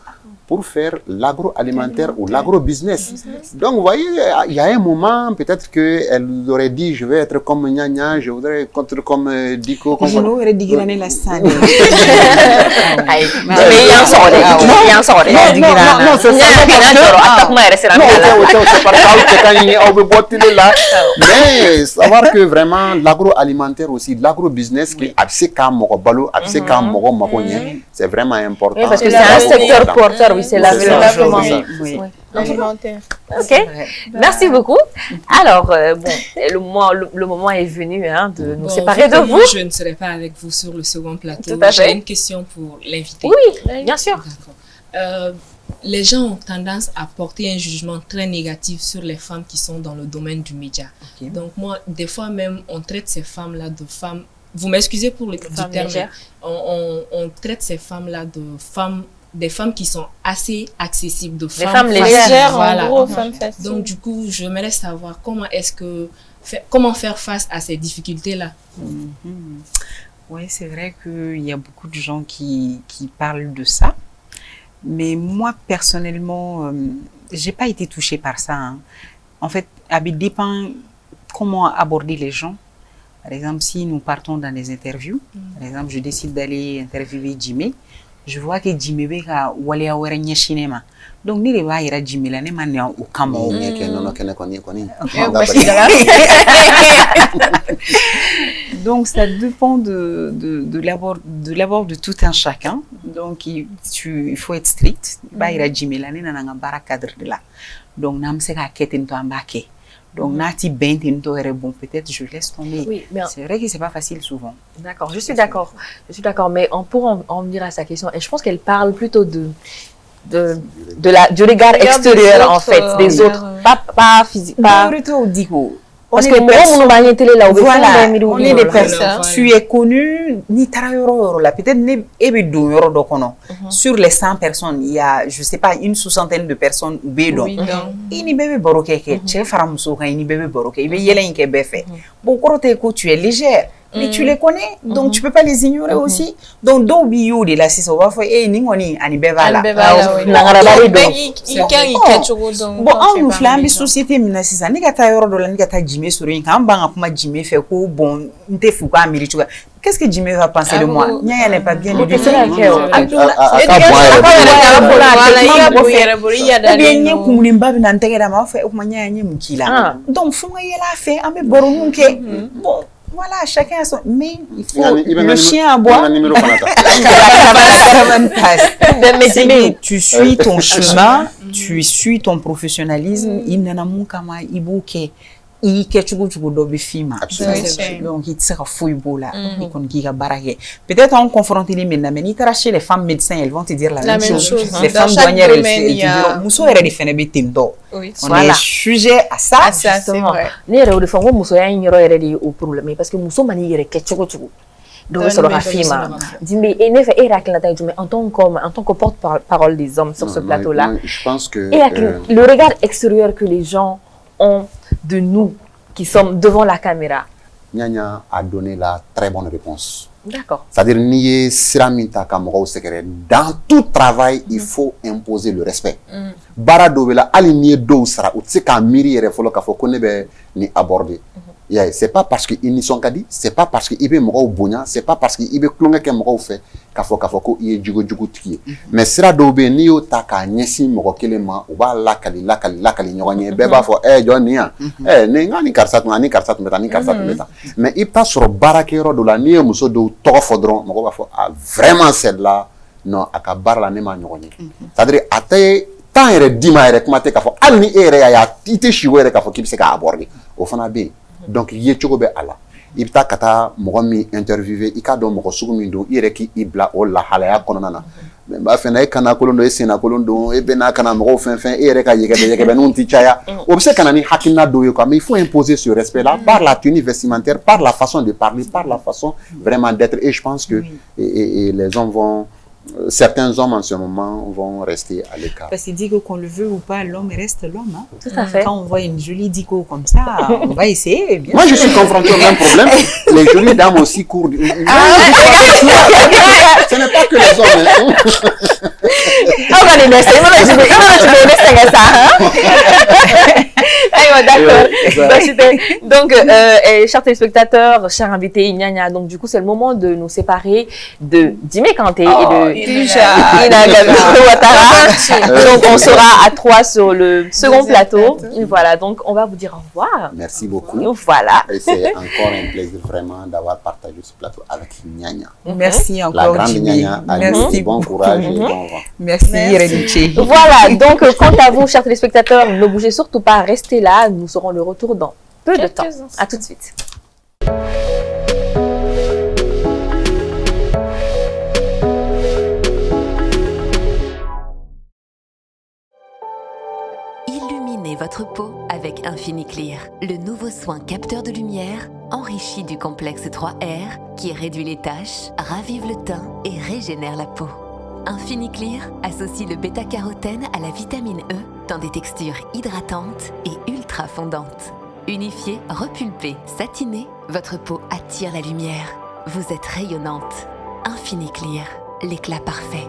pour faire l'agroalimentaire ou l'agro-business. Donc, vous voyez, il y a un moment, peut-être qu'elle aurait dit, je vais être comme Nyanya, je voudrais être comme Diko. Je n'aurais dit qu'il la salle. Non, mais savoir que vraiment l'agroalimentaire aussi, l'agro-business, c'est vraiment important. Oui, parce que c'est un secteur porteur, oui, c'est l'agroalimentaire. L'alimentaire. Ok, merci beaucoup. Alors, bon, le moment est venu de nous séparer de vous. Je ne serai pas avec vous sur le second plateau. Tout à fait. J'ai une question pour l'invité. Oui, bien sûr. Les gens ont tendance à porter un jugement très négatif sur les femmes qui sont dans le domaine du média. Donc moi, des fois même, on traite ces femmes-là de femmes. Vous m'excusez pour le terme. On traite ces femmes-là de femmes. Des femmes qui sont assez accessibles, de femmes légères, voilà. En gros, femmes faciles. Donc du coup, j'aimerais savoir comment faire face à ces difficultés-là. Oui, c'est vrai qu'il y a beaucoup de gens qui parlent de ça. Mais moi, personnellement, j'ai pas été touchée par ça. Hein. En fait, ça dépend comment aborder les gens. Par exemple, si nous partons dans des interviews, par exemple, je décide d'aller interviewer Jimmy, je vois que Jimmy beka walia wera nyeshinema. Donc ni le va ira Jimmy la ne mane au kama o Donc ça dépend de l'abord de tout un chacun. Donc il faut être strict. Ba ira Jimmy la ne na ngambara cadre de là. Donc nam se ka keten to ambake. Donc, nati bon, peut-être je laisse tomber. Oui, mais c'est vrai que c'est pas facile souvent. D'accord, je suis d'accord. Mais on pourra en venir à sa question. Et je pense qu'elle parle plutôt du regard extérieur, en fait, des autres. Pas physique. Parce que voilà, on est des personnes. Tu es connu, ni là. Peut-être sur les 100 personnes, il y a, je sais pas, une 60aine de personnes ou bédon. Il n'y bébé boroké, tu es faramuso, il n'y bébé boroké, il y a un bébé. Bon, quand tu es légère. Mais tu les connais, donc tu peux pas les ignorer aussi. Donc, d'où bio de la six, on va faire, ningoni, anibeva là. Bon, on nous flamme, société, mais c'est ça. Nigata yoro de la nigata Jimé sur une cambang, apuma Jimé fait quoi, bon, n'te fou pas, miritua. Qu'est-ce que Jimé va penser de moi? Nya n'est pas bien éduqué. Donc, faut y la fait, un boronunke. Bon. Voilà, chacun a son... Mais il faut... Le chien à bois... Tu suis ton chemin, tu suis ton professionnalisme. Il n'en a kama ibuke. Il donc il sera fouille beau là. Peut-être on confronte les médecins, mais ni chez les femmes médecins, elles vont te dire la même chose. Les femmes douanières, elles te diront Mousso est défini timdo. On est sujet à ça. Justement. Les gens de femmes Mousso est ignoré au problème parce que Mousso manie il est quelque donc ça leur affirme. Mais en tant que porte-parole des hommes sur ce plateau-là, je pense que le regard extérieur que les gens ont de nous qui sommes devant la caméra. Nyanya a donné la très bonne réponse. D'accord. C'est-à-dire nié siramita kamoro secret. Dans tout travail, il faut imposer le respect. Bara dovela aligné do sara utse ka miri yere folo ka fo konebe ni aborder. C'est pas parce qu'ils n'y sont qu'à dire, c'est pas parce qu'il veut mourir au bonia, c'est pas parce qu'il veut clonger qu'un mourir au fait, qu'il faut qu'il y ait du tiki. Mais si la dobe ni au taka nyesi mourir qu'il est mort, ou va la kali, n'y beba fo, John nia, ni karsat, mais il passe sur barakero de la nie muso de tofodron, mourir va fo, vraiment celle-là, non, akabar la nema nyogoni. C'est-à-dire, ate, tant il est dima, il est comment t'es qu'à fo, ani ere ya, ite chiwe ere qu'à fo, qu'il s'est qu'à aborder, au fond à donc il y a tout be ala il ta kata mɔgɔ min interviewé i ka dɔn mɔgɔ sugu min don i yɛrɛ k'i bila o lahalaya kɔnɔna na mais b'a fɛ na e kana kolon don e senna kolon don e bɛ n'a kana mɔgɔw fɛn fɛn e yɛrɛ ka yɛgɛbɛninw ti caya o bɛ se ka na ni hakilina dɔw ye quoi mais il faut imposer ce respect là par la tenue vestimentaire, par la façon de parler, par la façon vraiment d'être, et je pense que et les hommes vont certains hommes en ce moment vont rester à l'écart. Parce qu'il dit que qu'on le veut ou pas, l'homme reste l'homme. Hein? Tout à fait. Quand on voit une jolie dico comme ça, on va essayer. Bien Moi, je suis confronté au même problème. Les jolies dames aussi courent. Ce n'est pas que les hommes. D'accord. Donc, chers téléspectateurs, chers invités, donc du coup, c'est le moment de nous séparer de Dime Kanté et de Ina Gabriel Ouattara. Donc, on sera à 3 sur le second plateau. Voilà, donc on va vous dire au revoir. Merci beaucoup. Voilà. Et c'est encore un plaisir vraiment d'avoir partagé ce plateau avec Nyanya. Merci encore. La grande Nyanya. Merci. Bon courage et bon vent. Merci. Voilà, donc quant à vous, chers téléspectateurs, ne bougez surtout pas, restez là. Nous serons de retour dans peu de temps. À tout de suite. Illuminez votre peau avec Infiniclear, le nouveau soin capteur de lumière enrichi du complexe 3R qui réduit les taches, ravive le teint et régénère la peau. Infiniclear associe le bêta-carotène à la vitamine E dans des textures hydratantes et ultra fondantes. Unifiée, repulpée, satinée, votre peau attire la lumière. Vous êtes rayonnante. Infiniclear, l'éclat parfait.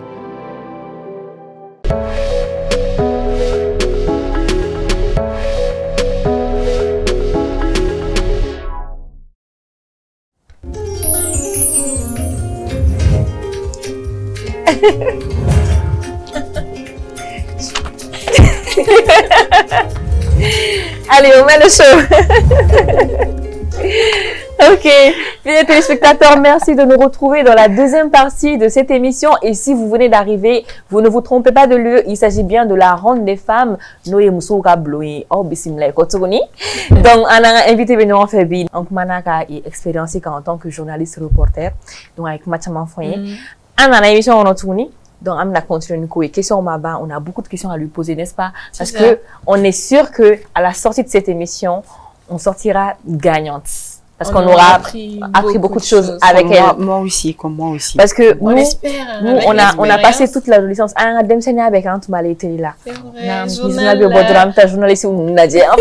Allez, on met le show. Ok, bien téléspectateurs, merci de nous retrouver dans la deuxième partie de cette émission. Et si vous venez d'arriver, vous ne vous trompez pas de lieu, il s'agit bien de la ronde des femmes. Noé Moussouka Bloui, oh Bissimla Kotogoni. Donc, on a invité Benoît Febi, donc Manaka et expérience en tant que journaliste reporter, donc avec Mathiaman Foyer. On a émission en Otouni. Donc, on a continué une question on a beaucoup de questions à lui poser, n'est-ce pas? Parce que on est sûr que à la sortie de cette émission, on sortira gagnante. Parce qu'on aura appris beaucoup de choses avec elle. Moi aussi, comme moi aussi. Parce que on espère, on a passé toute l'adolescence à un là. C'est vrai, journaliste ou Nadia.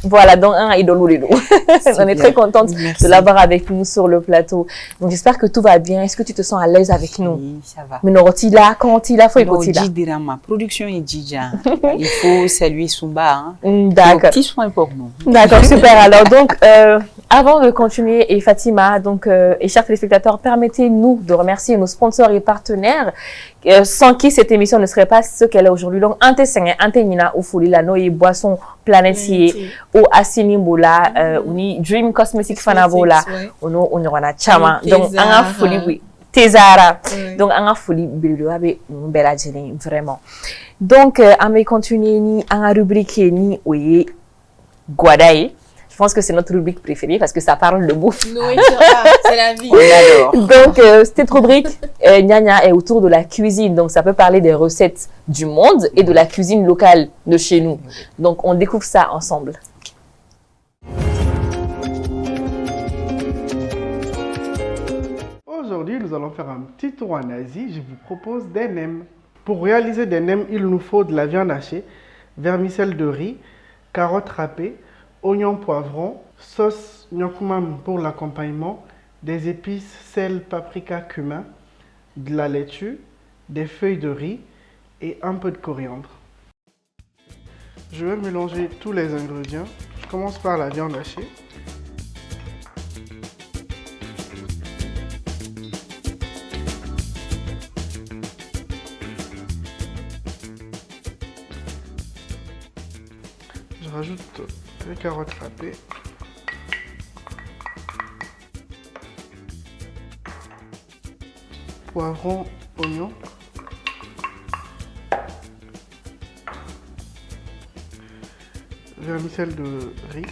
Voilà, donc un idole. On est très contente de l'avoir avec nous sur le plateau. Donc j'espère que tout va bien. Est-ce que tu te sens à l'aise avec nous? Oui, ça va. Mais Norotila, quand il a fait ma production est déjà. Il faut saluer Sumba. D'accord. Petit soin pour nous. D'accord, super. Alors donc, avant de continuer, et Fatima, donc, et chers téléspectateurs, permettez-nous de remercier nos sponsors et partenaires, sans qui cette émission ne serait pas ce qu'elle est aujourd'hui. Donc, Nina Oufoulila, Noé Boisson Planetier, ou Assini Mboula, Uni Dream Cosmetic Fanabola, on a Chama. Donc, un folie, oui. Tezara. Donc, un folie, vraiment. Donc, à me continuer, ni un rubrique, ni, oui, Guadaï. Je pense que c'est notre rubrique préférée parce que ça parle de bouffe. C'est la vie. Donc, cette rubrique, Nyanya est autour de la cuisine. Donc, ça peut parler des recettes du monde et de la cuisine locale de chez nous. Donc, on découvre ça ensemble. Aujourd'hui, nous allons faire un petit tour en Asie. Je vous propose des nems. Pour réaliser des nems, il nous faut de la viande hachée, vermicelle de riz, carottes râpées, oignons poivrons, sauce nyokumam pour l'accompagnement, des épices, sel, paprika, cumin, de la laitue, des feuilles de riz et un peu de coriandre. Je vais mélanger tous les ingrédients. Je commence par la viande hachée. Je rajoute les carottes râpées. Poivron, oignon. Vermicelle de riz.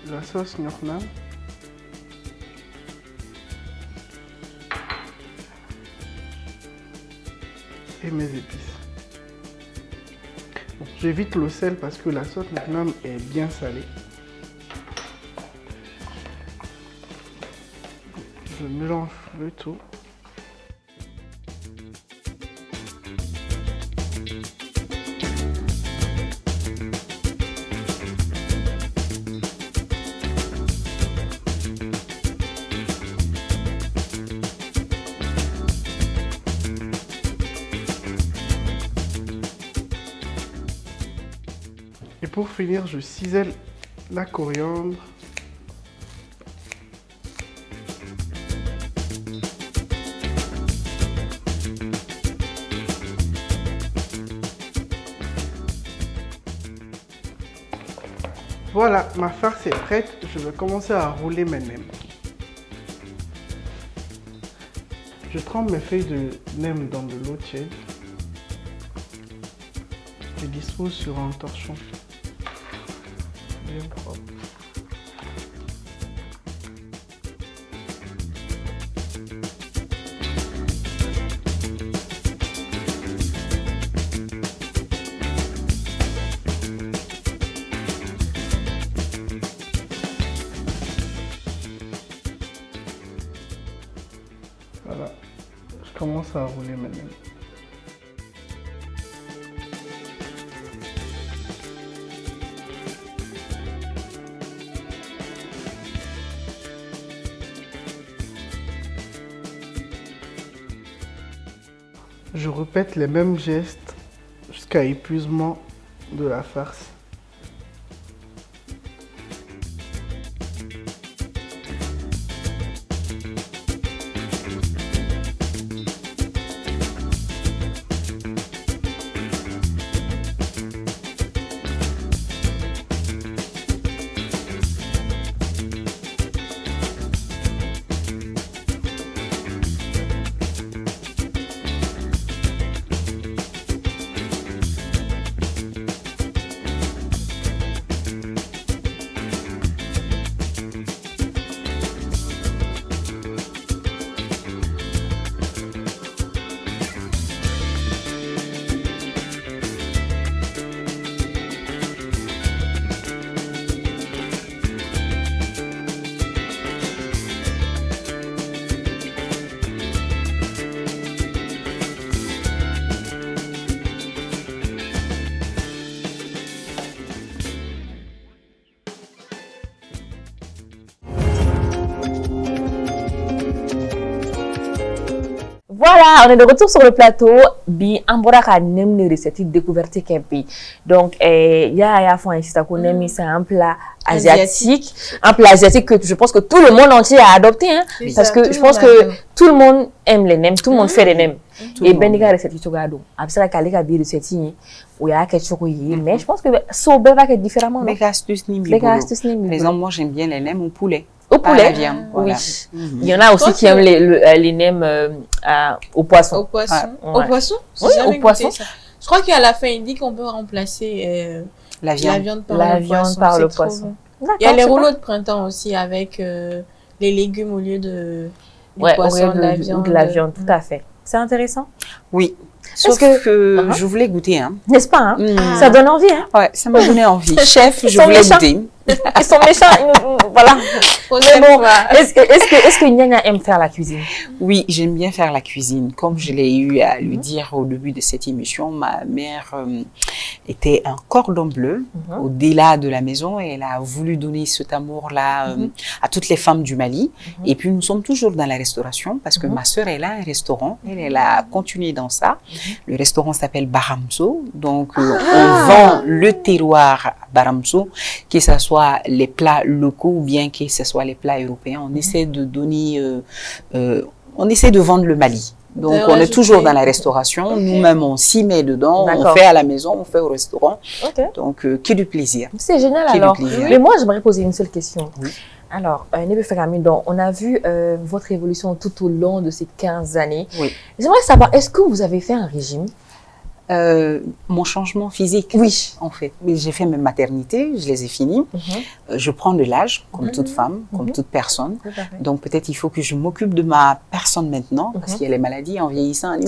La sauce Nuoc Nam. Et mes épices. Bon, j'évite le sel parce que la sauce Nuoc Nam est bien salée. Je mélange le tout. Et pour finir, je cisèle la coriandre. Voilà, ma farce est prête. Je vais commencer à rouler mes nems. Je trempe mes feuilles de nems dans de l'eau tiède. Je dispose sur un torchon bien propre. Voilà, je commence à rouler mes nems. Je répète les mêmes gestes jusqu'à épuisement de la farce. Voilà, on est de retour sur le plateau. Bi amboraka nem ne recette découverte kempi. Donc ya font insiste qu'on aime c'est un plat asiatique, un plat asiatique que je pense que tout le monde entier a adopté hein, parce que je pense que tout le monde aime les nems, tout le monde fait les nems. Et bendiga recette to gado. Absala kalika bi recette où il y a quelque chose mais je pense que so va être différemment. Par exemple, moi j'aime bien les nems au poulet. Au poulet, viande, voilà. Oui. Il y en a aussi qui aiment les nems au poisson. Au poisson. Ouais. Au poisson. Oui, au poisson. Je crois qu'à la fin il dit qu'on peut remplacer la viande par le poisson. Il y a les rouleaux de printemps aussi avec les légumes au lieu de poisson, de la viande. Ou de la viande, tout à fait. C'est intéressant. Oui. Sauf que je voulais goûter, hein. N'est-ce pas, hein? Ça donne envie, hein? Ouais, ça m'a donné envie. Chef, je voulais goûter. Ils sont méchants, voilà. Mais bon, est-ce que Nyanya aime faire la cuisine? Oui, j'aime bien faire la cuisine. Comme je l'ai eu à lui dire au début de cette émission, ma mère était un cordon bleu au-delà de la maison et elle a voulu donner cet amour-là à toutes les femmes du Mali. Et puis, nous sommes toujours dans la restauration parce que ma sœur, elle a un restaurant. Elle a continué dans ça. Le restaurant s'appelle Baramso. Donc, on vend le terroir Baramso, que ce soit les plats locaux ou bien que ce soit les plats européens. On essaie de donner, on essaie de vendre le Mali. Donc, on est toujours dans la restauration. Nous-mêmes, on s'y met dedans. On fait à la maison, on fait au restaurant. Donc, que du plaisir. C'est génial alors. Mais moi, j'aimerais poser une seule question. Alors, on a vu votre évolution tout au long de ces 15 années. J'aimerais savoir, est-ce que vous avez fait un régime? Mon changement physique, oui, en fait. J'ai fait mes maternités, je les ai finies. Je prends de l'âge, comme toute femme, comme toute personne. Donc peut-être il faut que je m'occupe de ma personne maintenant, parce qu'il y a les maladies en vieillissant. Donc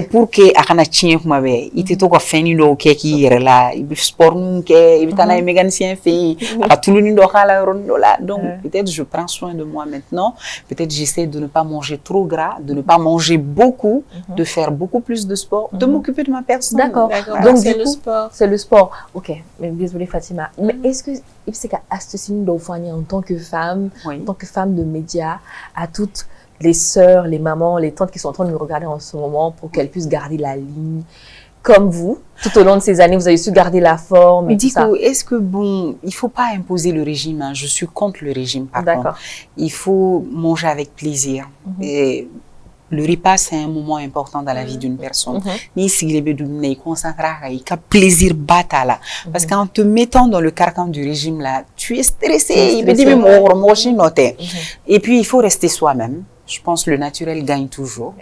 pour que akana tien kuma be, ite to ko feni do ke ki rela, sport nun ke, ibitana mécanicien fait, atuluni do kala rondo la. Donc peut-être je prends soin de moi maintenant. Peut-être j'essaie de ne pas manger trop gras, de ne pas manger beaucoup, de faire beaucoup plus de sport, de m'occuper de ma personne. D'accord. Donc c'est le sport. C'est le sport. Ok. Mais désolée Fatima. Mais est-ce que c'est en tant que femme, en tant que femme de médias, à toutes les sœurs, les mamans, les tantes qui sont en train de nous regarder en ce moment pour qu'elles puissent garder la ligne, comme vous, tout au long de ces années, vous avez su garder la forme. Mais Diko, est-ce que bon, il faut pas imposer le régime, hein. Je suis contre le régime par contre. Il faut manger avec plaisir. Et le repas, c'est un moment important dans la vie d'une personne. Ni si il plaisir là. Parce qu'en te mettant dans le carcan du régime là, tu es stressé. Et puis il faut rester soi-même. Je pense que le naturel gagne toujours.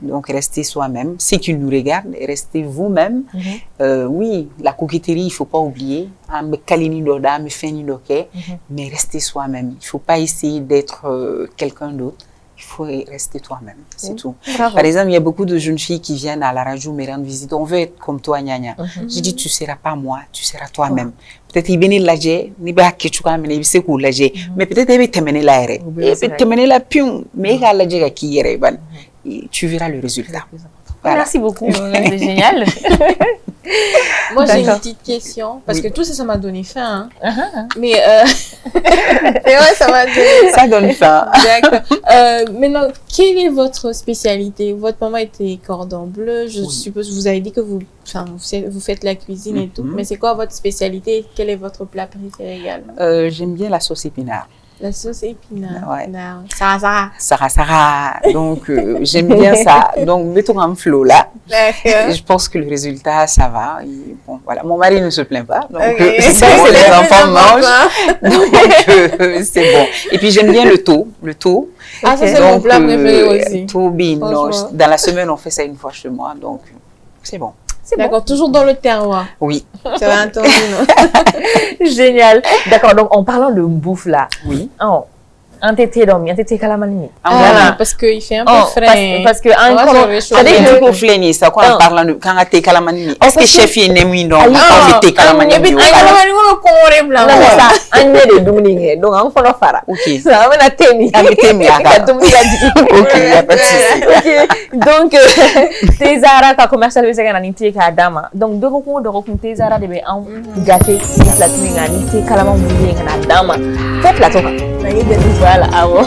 Donc restez soi-même. Ceux qui nous regardent, restez vous-même. Oui, la coquetterie, il ne faut pas oublier. Mais restez soi-même. Il ne faut pas essayer d'être quelqu'un d'autre. Il faut rester toi-même, c'est tout. Par exemple, il y a beaucoup de jeunes filles qui viennent à la radio me rendre visite. On veut être comme toi, Nyanya. Je dis, tu ne seras pas moi, tu seras toi-même. Peut-être qu'il vient là, mais peut-être qu'il va te mener là. Il va te mener là, mais tu verras le résultat. Voilà. Merci beaucoup, c'est génial. Moi, j'ai une petite question, parce que tout ça, ça m'a donné faim. Hein. Mais ouais, ça m'a donné... Ça donne faim. D'accord. Maintenant, quelle est votre spécialité? Votre maman était cordon bleu. Je suppose que vous avez dit que vous faites la cuisine et tout. Mais c'est quoi votre spécialité? Quel est votre plat préféré également? J'aime bien la sauce épinard. La sauce épinard. Ouais. Sarah. Donc, j'aime bien ça. Donc, mettons un flot là. Je pense que le résultat, ça va. Et bon, voilà. Mon mari ne se plaint pas. Donc, ça, c'est les enfants mangent. Donc, c'est bon. Et puis, j'aime bien le taux. Ah, ça, c'est mon plat préféré aussi. Dans la semaine, on fait ça une fois chez moi. Donc, c'est bon. D'accord, bon. Toujours dans le terroir. Oui. Ça va entendu, non? Génial. D'accord, donc en parlant de bouffe là. Oui. Oh, un tété dormi, un tété calamani. Voilà, parce qu'il fait un peu frais. Parce que un peu frais, ça quoi en parlant de quand on thé calamani. Est-ce que chef est némi donc on thé calamani? Calamani on comprend blanc. Non ça, un né de dominique. Donc on fait faire. OK. Ça va na témi. Témi à OK, il y a pas de souci. OK. Donc Tezara ka commercial c'est kana nité ka dama. Donc de recompte Tezara de be en gâté la tuinga nité calamani bouillé kana dama. Fait la toka. Voilà, avant.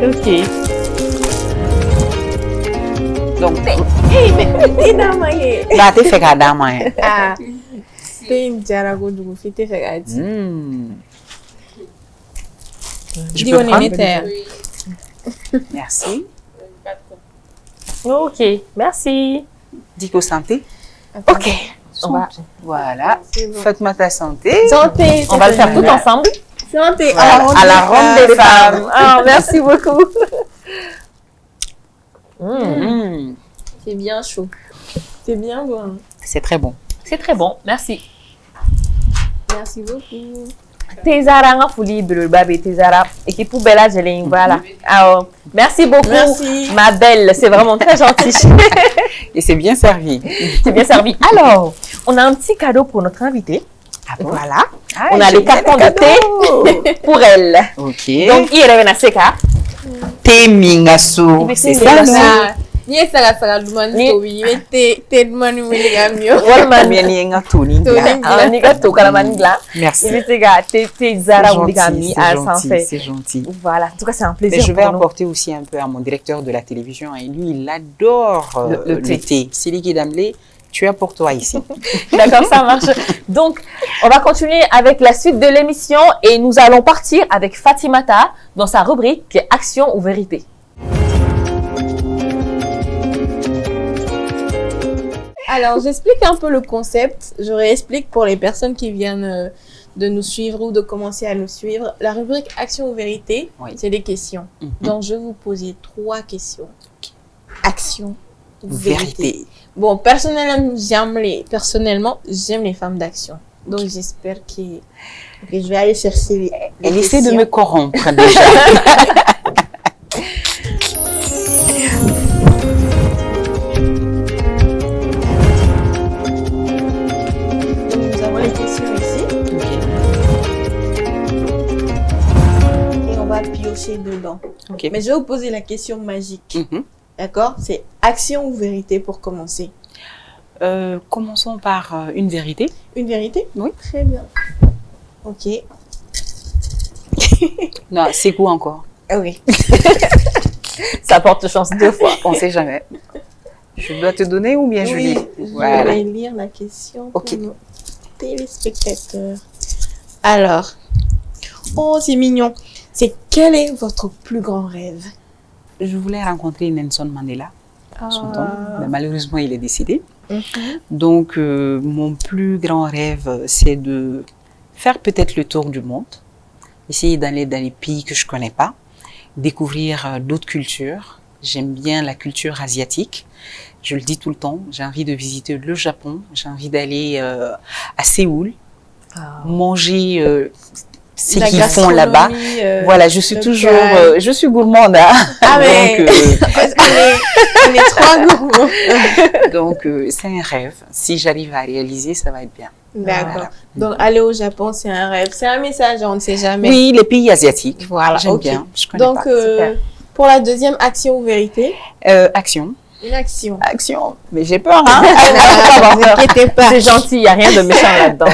OK. Donc, mais dama ye. Bah, tu fais ka dama. Ah. C'est une jarago du coup, tu fais ka di. Je peux prendre. Merci. OK, merci. Diko santé. OK. On va. Voilà. Faites-moi ta santé. Santé. On va le faire tout ensemble. Santé. Voilà. À la ronde des femmes. Ah, merci beaucoup. C'est bien chaud. C'est bien bon. C'est très bon. C'est très bon. Merci. Merci beaucoup. Tezara nga fuli Babe Tezara équipe Bella Jelin voilà. Alors, merci beaucoup ma belle, c'est vraiment très gentil. Et c'est bien servi. C'est bien servi. Alors, on a un petit cadeau pour notre invitée. Voilà. On a les cartons de thé pour elle. OK. Donc, il est venu seka. Thé Mingasu. C'est ça, non? Ni saga duman to wi te duman wi gamio. Walma ni nga toni. Ni ga to kala manigla. Merci. Te Zara Ouligami à c'est gentil. Voilà, en tout cas c'est un plaisir. Mais je vais apporter aussi un peu à mon directeur de la télévision et lui il adore le thé. Siliki Damlé, tu as pour toi ici. D'accord, ça marche. Donc, on va continuer avec la suite de l'émission et nous allons partir avec Fatimata dans sa rubrique Action ou vérité. Alors, j'explique un peu le concept. Je réexplique pour les personnes qui viennent de nous suivre ou de commencer à nous suivre. La rubrique Action ou vérité, c'est des questions. Donc, je vais vous poser 3 questions. Action ou vérité. Bon, personnellement, j'aime les femmes d'action. Donc, j'espère que je vais aller chercher les Elle essaie de me corrompre déjà. Piocher dedans. Mais je vais vous poser la question magique. D'accord? C'est action ou vérité pour commencer? Commençons par une vérité. Une vérité? Oui. Très bien. Ok. Non, c'est quoi encore? Oui. Ça porte chance 2 fois. On ne sait jamais. Je dois te donner ou bien je lis? Je vais lire la question pour nos téléspectateurs. Alors. Oh, c'est mignon. C'est quel est votre plus grand rêve? Je voulais rencontrer Nelson Mandela, son temps, mais malheureusement il est décédé. Donc mon plus grand rêve, c'est de faire peut-être le tour du monde, essayer d'aller dans les pays que je connais pas, découvrir d'autres cultures. J'aime bien la culture asiatique. Je le dis tout le temps, j'ai envie de visiter le Japon, j'ai envie d'aller à Séoul, manger ce qu'ils font là-bas. Voilà, je suis toujours, je suis gourmande. Hein? Ah mais, on est 3 gourmands. Donc, c'est un rêve. Si j'arrive à réaliser, ça va être bien. D'accord. Voilà. Donc, aller au Japon, c'est un rêve. C'est un message, on ne sait jamais. Oui, les pays asiatiques. Voilà, j'aime bien. Je connais donc, pas. pour la deuxième action ou vérité? Action. Une action. Action. Mais j'ai peur, hein? Ne vous inquiétez pas. C'est gentil, il n'y a rien de méchant là-dedans.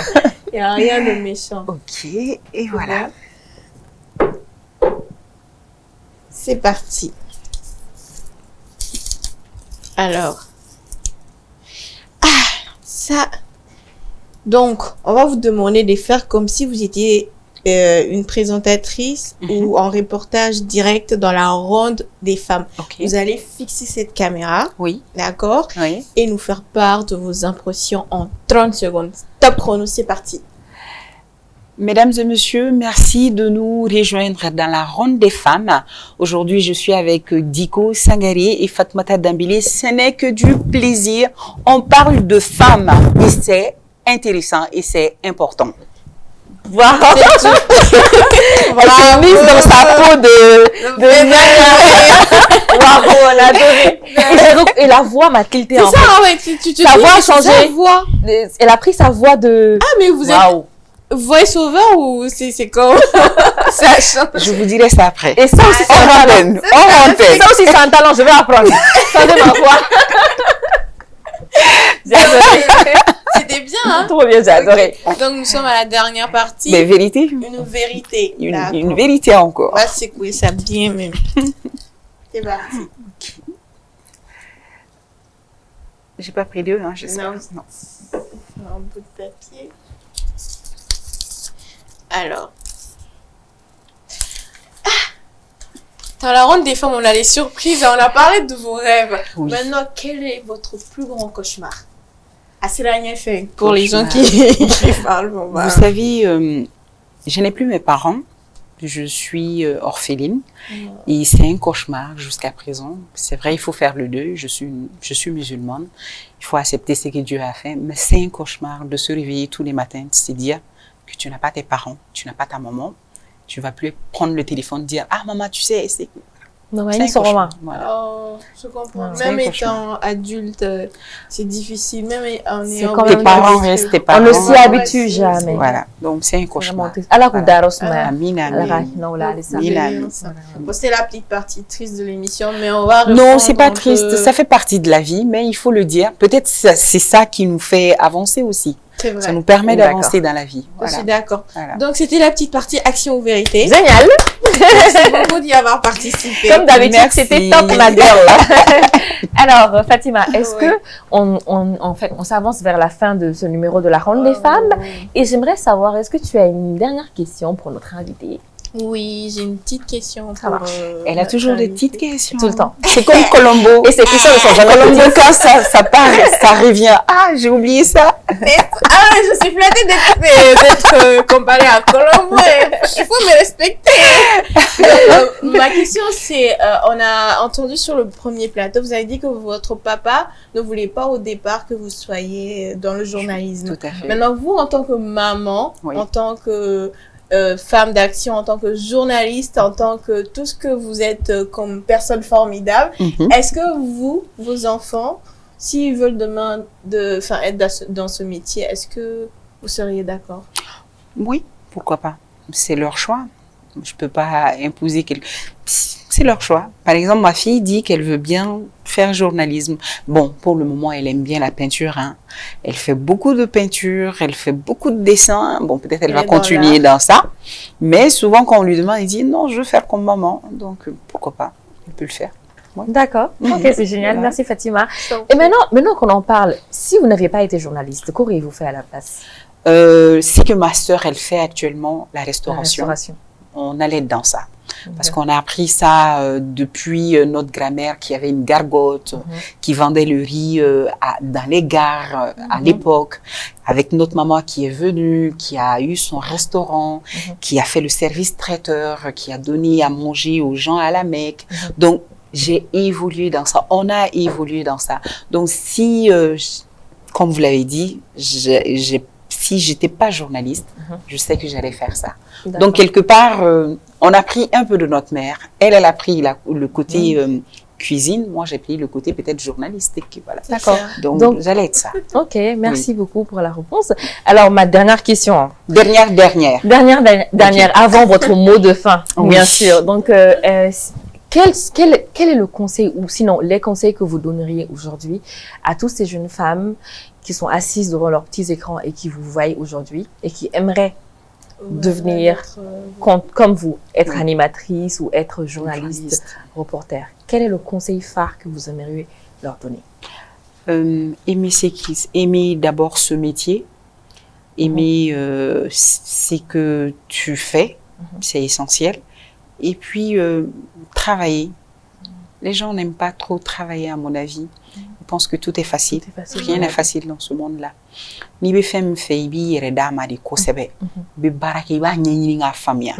Il n'y a rien de méchant. Ok, et voilà. C'est parti. Alors. Ça. Donc, on va vous demander de faire comme si vous étiez une présentatrice ou en reportage direct dans la ronde des femmes. Vous allez fixer cette caméra. Oui. D'accord? Oui. Et nous faire part de vos impressions en 30 secondes. Top chrono, c'est parti. Mesdames et messieurs, merci de nous rejoindre dans la ronde des femmes. Aujourd'hui, je suis avec Diko Sangaré et Fatmata Dambélé. Ce n'est que du plaisir. On parle de femmes et c'est intéressant et c'est important. Voilà. Elle s'est mise dans sa peau de Waouh, on a adoré. Et la voix m'a tilté en fait. C'est ça, ouais. Sa voix a changé. Elle a pris sa voix de... Ah, mais vous êtes voice-over ou c'est comme... Ça change. Je vous dirai ça après. Et ça aussi, c'est un talent. Ça aussi, c'est un talent. Je vais apprendre. Changez ma voix. J'ai adoré. C'était bien, hein? Trop bien, j'ai adoré. Donc, nous sommes à la dernière partie. Mais vérité? Une vérité. Une vérité encore. On va secouer ça bien même. C'est parti. J'ai pas pris 2, hein, j'espère. Non. Un bout de papier. Alors. Dans la ronde des femmes, on a les surprises. On a parlé de vos rêves. Oui. Maintenant, quel est votre plus grand cauchemar? C'est la fait pour les gens qui parlent. Vous savez, je n'ai plus mes parents. Je suis orpheline. Et c'est un cauchemar jusqu'à présent. C'est vrai, il faut faire le deuil. Je suis musulmane. Il faut accepter ce que Dieu a fait. Mais c'est un cauchemar de se réveiller tous les matins, de se dire que tu n'as pas tes parents, tu n'as pas ta maman, tu vas plus prendre le téléphone, dire ah maman tu sais c'est un cauchemar. Voilà. Oh, je comprends. C'est Même un cauchemar. étant adulte, c'est difficile. Même en C'est ayant comme tes parents restent tes parents. On ne s'y habitue jamais. Voilà, donc c'est un cauchemar. Bon, c'était la petite partie triste de l'émission, mais on va non, c'est pas triste, ça fait partie de la vie, mais il faut le dire. Peut-être c'est ça qui nous fait avancer aussi. C'est vrai. Ça nous permet d'avancer dans la vie. Voilà. Je suis d'accord. Voilà. Donc, c'était la petite partie action ou vérité. Génial. Merci beaucoup d'y avoir participé. Comme d'habitude, c'était top, ma girl. Alors, Fatima, est-ce que en fait, on s'avance vers la fin de ce numéro de la Ronde des femmes et j'aimerais savoir, est-ce que tu as une dernière question pour notre invitée? Oui, j'ai une petite question. Elle a toujours des petites questions. Tout le temps. C'est comme Colombo. Et ces questions ne sont jamais Colombo, quand ça part, ça revient. Ah, j'ai oublié ça. Je suis flattée d'être comparée à Colombo. Il faut me respecter. Donc, ma question, c'est, on a entendu sur le premier plateau, vous avez dit que votre papa ne voulait pas au départ que vous soyez dans le journalisme. Tout à fait. Maintenant, vous, en tant que maman, en tant que femme d'action, en tant que journaliste, en tant que tout ce que vous êtes comme personne formidable, est-ce que vous, vos enfants, s'ils veulent demain être dans ce métier, est-ce que vous seriez d'accord? Oui, pourquoi pas. C'est leur choix. Je peux pas imposer quelque... C'est leur choix. Par exemple, ma fille dit qu'elle veut bien faire journalisme. Bon, pour le moment, elle aime bien la peinture. Hein. Elle fait beaucoup de peinture, elle fait beaucoup de dessins. Bon, peut-être elle va continuer dans ça. Mais souvent, quand on lui demande, elle dit non, je veux faire comme maman. Donc, pourquoi pas? Elle peut le faire. Ouais. D'accord. Ok, c'est génial. Voilà. Merci, Fatima. Et maintenant qu'on en parle, si vous n'aviez pas été journaliste, qu'auriez-vous fait à la place? C'est que ma sœur, elle fait actuellement la restauration. On allait dans ça. Parce qu'on a appris ça depuis notre grand-mère qui avait une gargote, qui vendait le riz dans les gares à l'époque, avec notre maman qui est venue, qui a eu son restaurant, qui a fait le service traiteur, qui a donné à manger aux gens à la Mecque. Donc, j'ai évolué dans ça. On a évolué dans ça. Donc, si, comme vous l'avez dit, si j'étais pas journaliste, je sais que j'allais faire ça. Donc, quelque part, on a pris un peu de notre mère. Elle a pris le côté cuisine. Moi, j'ai pris le côté peut-être journalistique. Voilà. D'accord. Donc j'allais être ça. Ok, merci beaucoup pour la réponse. Alors, ma dernière question. Dernière, avant votre mot de fin, bien sûr. Donc, quel est le conseil, ou sinon les conseils que vous donneriez aujourd'hui à toutes ces jeunes femmes qui sont assises devant leurs petits écrans et qui vous voient aujourd'hui et qui aimeraient devenir comme vous, être animatrice ou être journaliste, reporter? Quel est le conseil phare que vous aimeriez leur donner? Aimer d'abord ce métier, aimer ce que tu fais, c'est essentiel. Et puis, travailler. Les gens n'aiment pas trop travailler, à mon avis. Ils pensent que tout est facile. Rien n'est facile dans ce monde-là. Ni be fem fe bi yere dama di kosebe be baraki ba nyenyi nga famia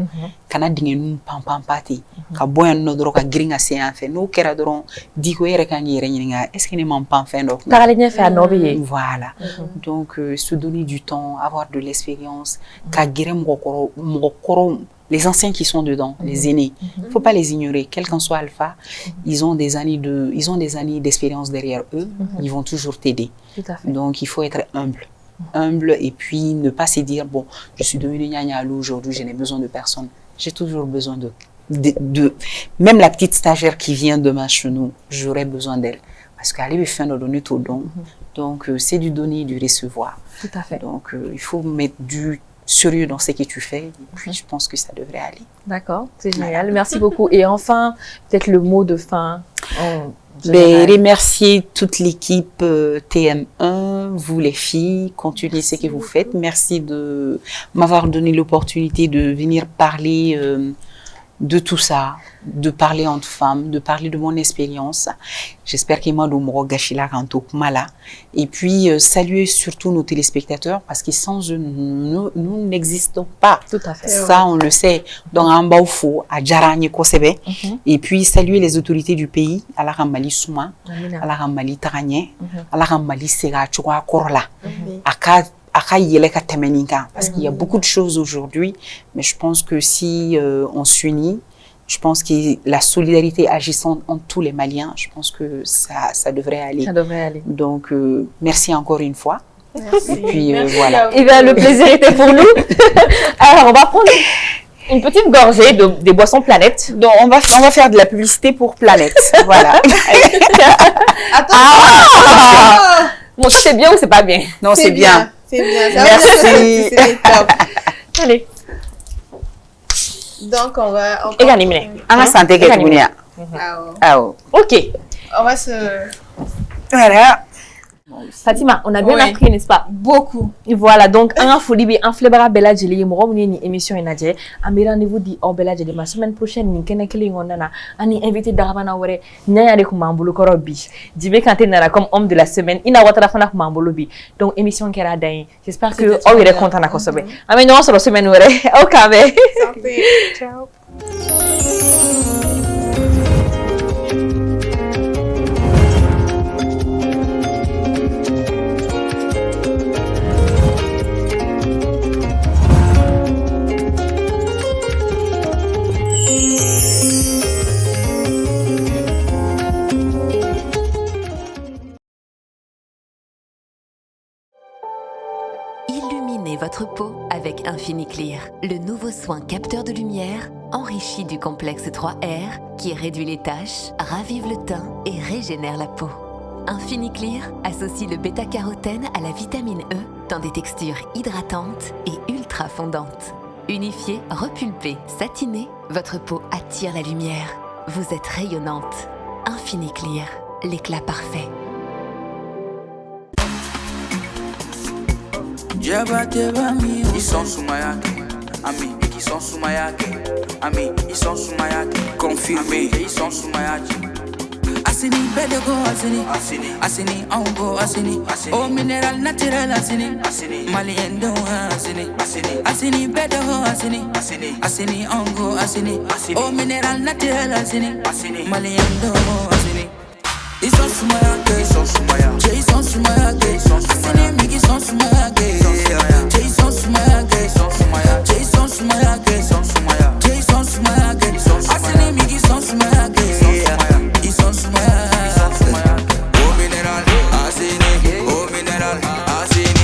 kana dingenu pam pati ka boyan no doro ka gringa se en fait no kera doron di ko yere kan yere nga est-ce que ne m'en pas fait donc voilà donc se donner du temps, avoir de l'expérience ka gire mokoro les anciens qui sont dedans, les aînés, faut pas les ignorer, quel qu'en soit alpha, ils ont des années d'expérience derrière eux, ils vont toujours t'aider. Donc il faut être humble et puis ne pas se dire bon, je suis devenue Nyanya Alou aujourd'hui, je n'ai besoin de personne. J'ai toujours besoin de même la petite stagiaire qui vient demain chez nous, j'aurai besoin d'elle parce qu'elle est fin de donner tout don. Donc c'est du donner et du recevoir. Tout à fait. Donc il faut mettre du sérieux dans ce que tu fais et puis je pense que ça devrait aller. D'accord, c'est génial. Merci beaucoup. Et enfin, peut-être le mot de fin. Remercier toute l'équipe TM1, vous les filles, continuez ce que vous faites. Merci de m'avoir donné l'opportunité de venir parler de tout ça, de parler entre femmes, de parler de mon expérience. J'espère qu'il m'a donné gachila kanto mala. Et puis saluer surtout nos téléspectateurs parce que sans eux nous n'existons pas. Tout à fait. Ça on le sait. Donc en bas faut à Jarani Kosebe. Et puis saluer les autorités du pays, à la Ramali Souma, à la Ramali Taranye, à la Ramali Sega Choua Korla. parce qu'il y a beaucoup de choses aujourd'hui, mais je pense que si on s'unit, je pense que la solidarité agissant entre tous les Maliens, je pense que ça devrait aller. Ça devrait aller. Donc, merci encore une fois. Merci. Et puis, voilà. Et bien, le plaisir était pour nous. Alors, on va prendre une petite gorgée des boissons Planète. Donc, on va faire de la publicité pour Planète. Voilà. Bon, c'est bien ou c'est pas bien? Non, c'est bien. C'est bien. Merci. C'est top. Allez. Donc, on va... Ok. On va se... Voilà. Fatima, on a bien appris, n'est-ce pas? Beaucoup. Et voilà, donc, on a folie, on flébra Bella Jelly, on une émission en adje. On a rendez-vous dit au Bella Jelly. La semaine prochaine, nous avons invité Darabana Ware, nous avons Mambolo Korobi. Dibé Kanté nara comme homme de la semaine, il n'a pas de Mambolo Bi. Donc, émission qui est là. J'espère que vous êtes content à Kosobe. Amen, nous sommes la semaine où au Kabe. Ciao. Illuminez votre peau avec Infiniclear, le nouveau soin capteur de lumière enrichi du complexe 3R qui réduit les taches, ravive le teint et régénère la peau. Infiniclear associe le bêta-carotène à la vitamine E dans des textures hydratantes et ultra fondantes. Unifiée, repulpée, satinée, votre peau attire la lumière. Vous êtes rayonnante. Infiniclear, l'éclat parfait. Jaba jaba mi ison sumayake ami ison sumayake ami ison sumayake confirmé ison sumayake asini bedego asini ongo asini o mineral natural asini maliendo asini bedego asini ongo asini o mineral natural asini maliendo asini ison sumayake Jason sumayake asini migi son sumayake Jason sumayake Jason sumayake Jason sumayake asini migi son sumayake ison sumayake o mineral asini o mineral asini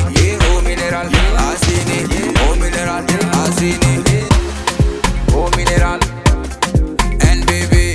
o mineral asini o mineral asini o mineral and baby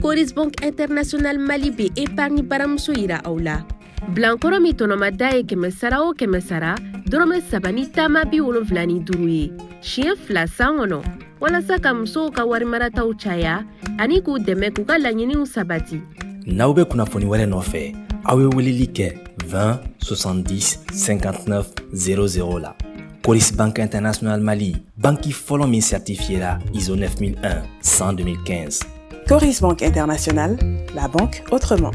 Coris Banque Internationale Mali be épargne baramuso ira aula. Blankoro mi tonoma daye keme sara o keme sara, dorome sabani tama bi wolonfilani duru ye. Siyɛn fila san kɔnɔ walasa ka musow ka wari marataw caya ani k'u dɛmɛ k'u ka laɲiniw sabati. N'aw bɛ kunnafoni wɛrɛ nɔfɛ, aw ye weleli kɛ 20 70 59 00 la. Coris Banque Internationale Mali, banque fɔlɔ min certifiera ISO 9001 100 2015. Coris Banque Internationale, la banque autrement.